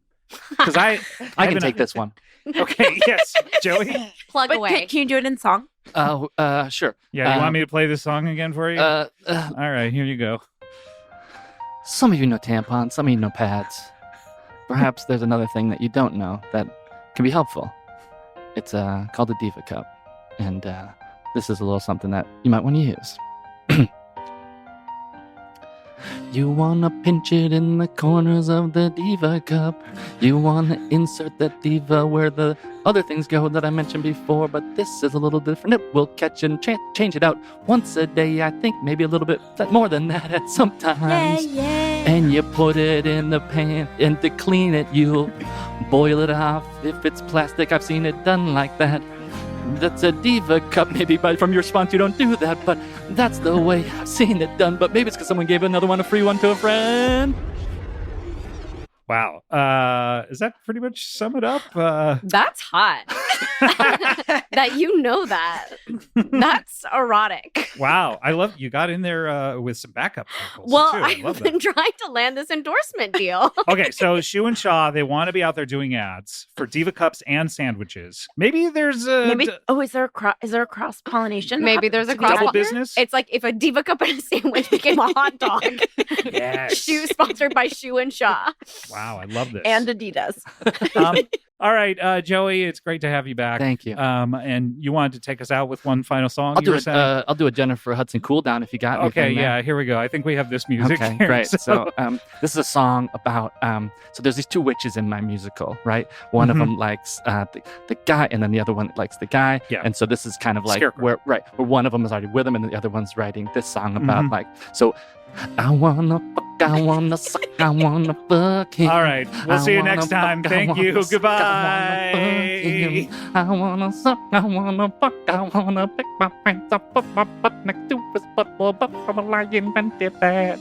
Because I can take this one. Okay. Yes, Joey. Plug But away. can you do it in song? Sure. Yeah. You want me to play this song again for you? All right. Here you go. Some of you know tampons, some of you know pads. Perhaps there's another thing that you don't know that can be helpful. It's called a Diva Cup, and this is a little something that you might want to use. You wanna pinch it in the corners of the Diva Cup. You wanna insert that Diva where the other things go that I mentioned before, but this is a little different. It will catch and change it out once a day. I think maybe a little bit more than that at some times. And you put it in the pan, and to clean it, you'll boil it off. If it's plastic, I've seen it done like that. That's a Diva Cup. Maybe from your response you don't do that, but that's the way I've seen it done. But maybe it's because someone gave another one, a free one to a friend. Wow. Does that pretty much sum it up? That's hot. That you know that. That's erotic. Wow. I love you got in there with some backup vocals. Well, too. I I've love been that. trying to land this endorsement deal. Okay, so Shu and Shaw, they want to be out there doing ads for Diva Cups and sandwiches. Maybe there's a Is there a cross pollination? Maybe there's a cross double business. It's like if a Diva Cup and a sandwich became a hot dog. Yes. Shoe sponsored by Shu and Shaw. Wow, I love this. And Adidas. All right, Joey, it's great to have you back. Thank you. And you wanted to take us out with one final song. I'll you do were it. saying? I'll do a Jennifer Hudson cool down if you got Okay, anything there. yeah, here we go. I think we have this music. Okay, here, great. So this is a song about so there's these two witches in my musical, right? One of them likes the guy, and then the other one likes the guy. Yeah. And so this is kind of like Scarecrow. where one of them is already with him, and the other one's writing this song about like so. I wanna fuck, I wanna suck, I wanna fuck him. All right, we'll see you next wanna time. fuck, I Thank you. wanna suck, Goodbye. I wanna suck, I wanna fuck, I wanna pick my pants up, put my butt next to his butt, but I'm a lying invented that.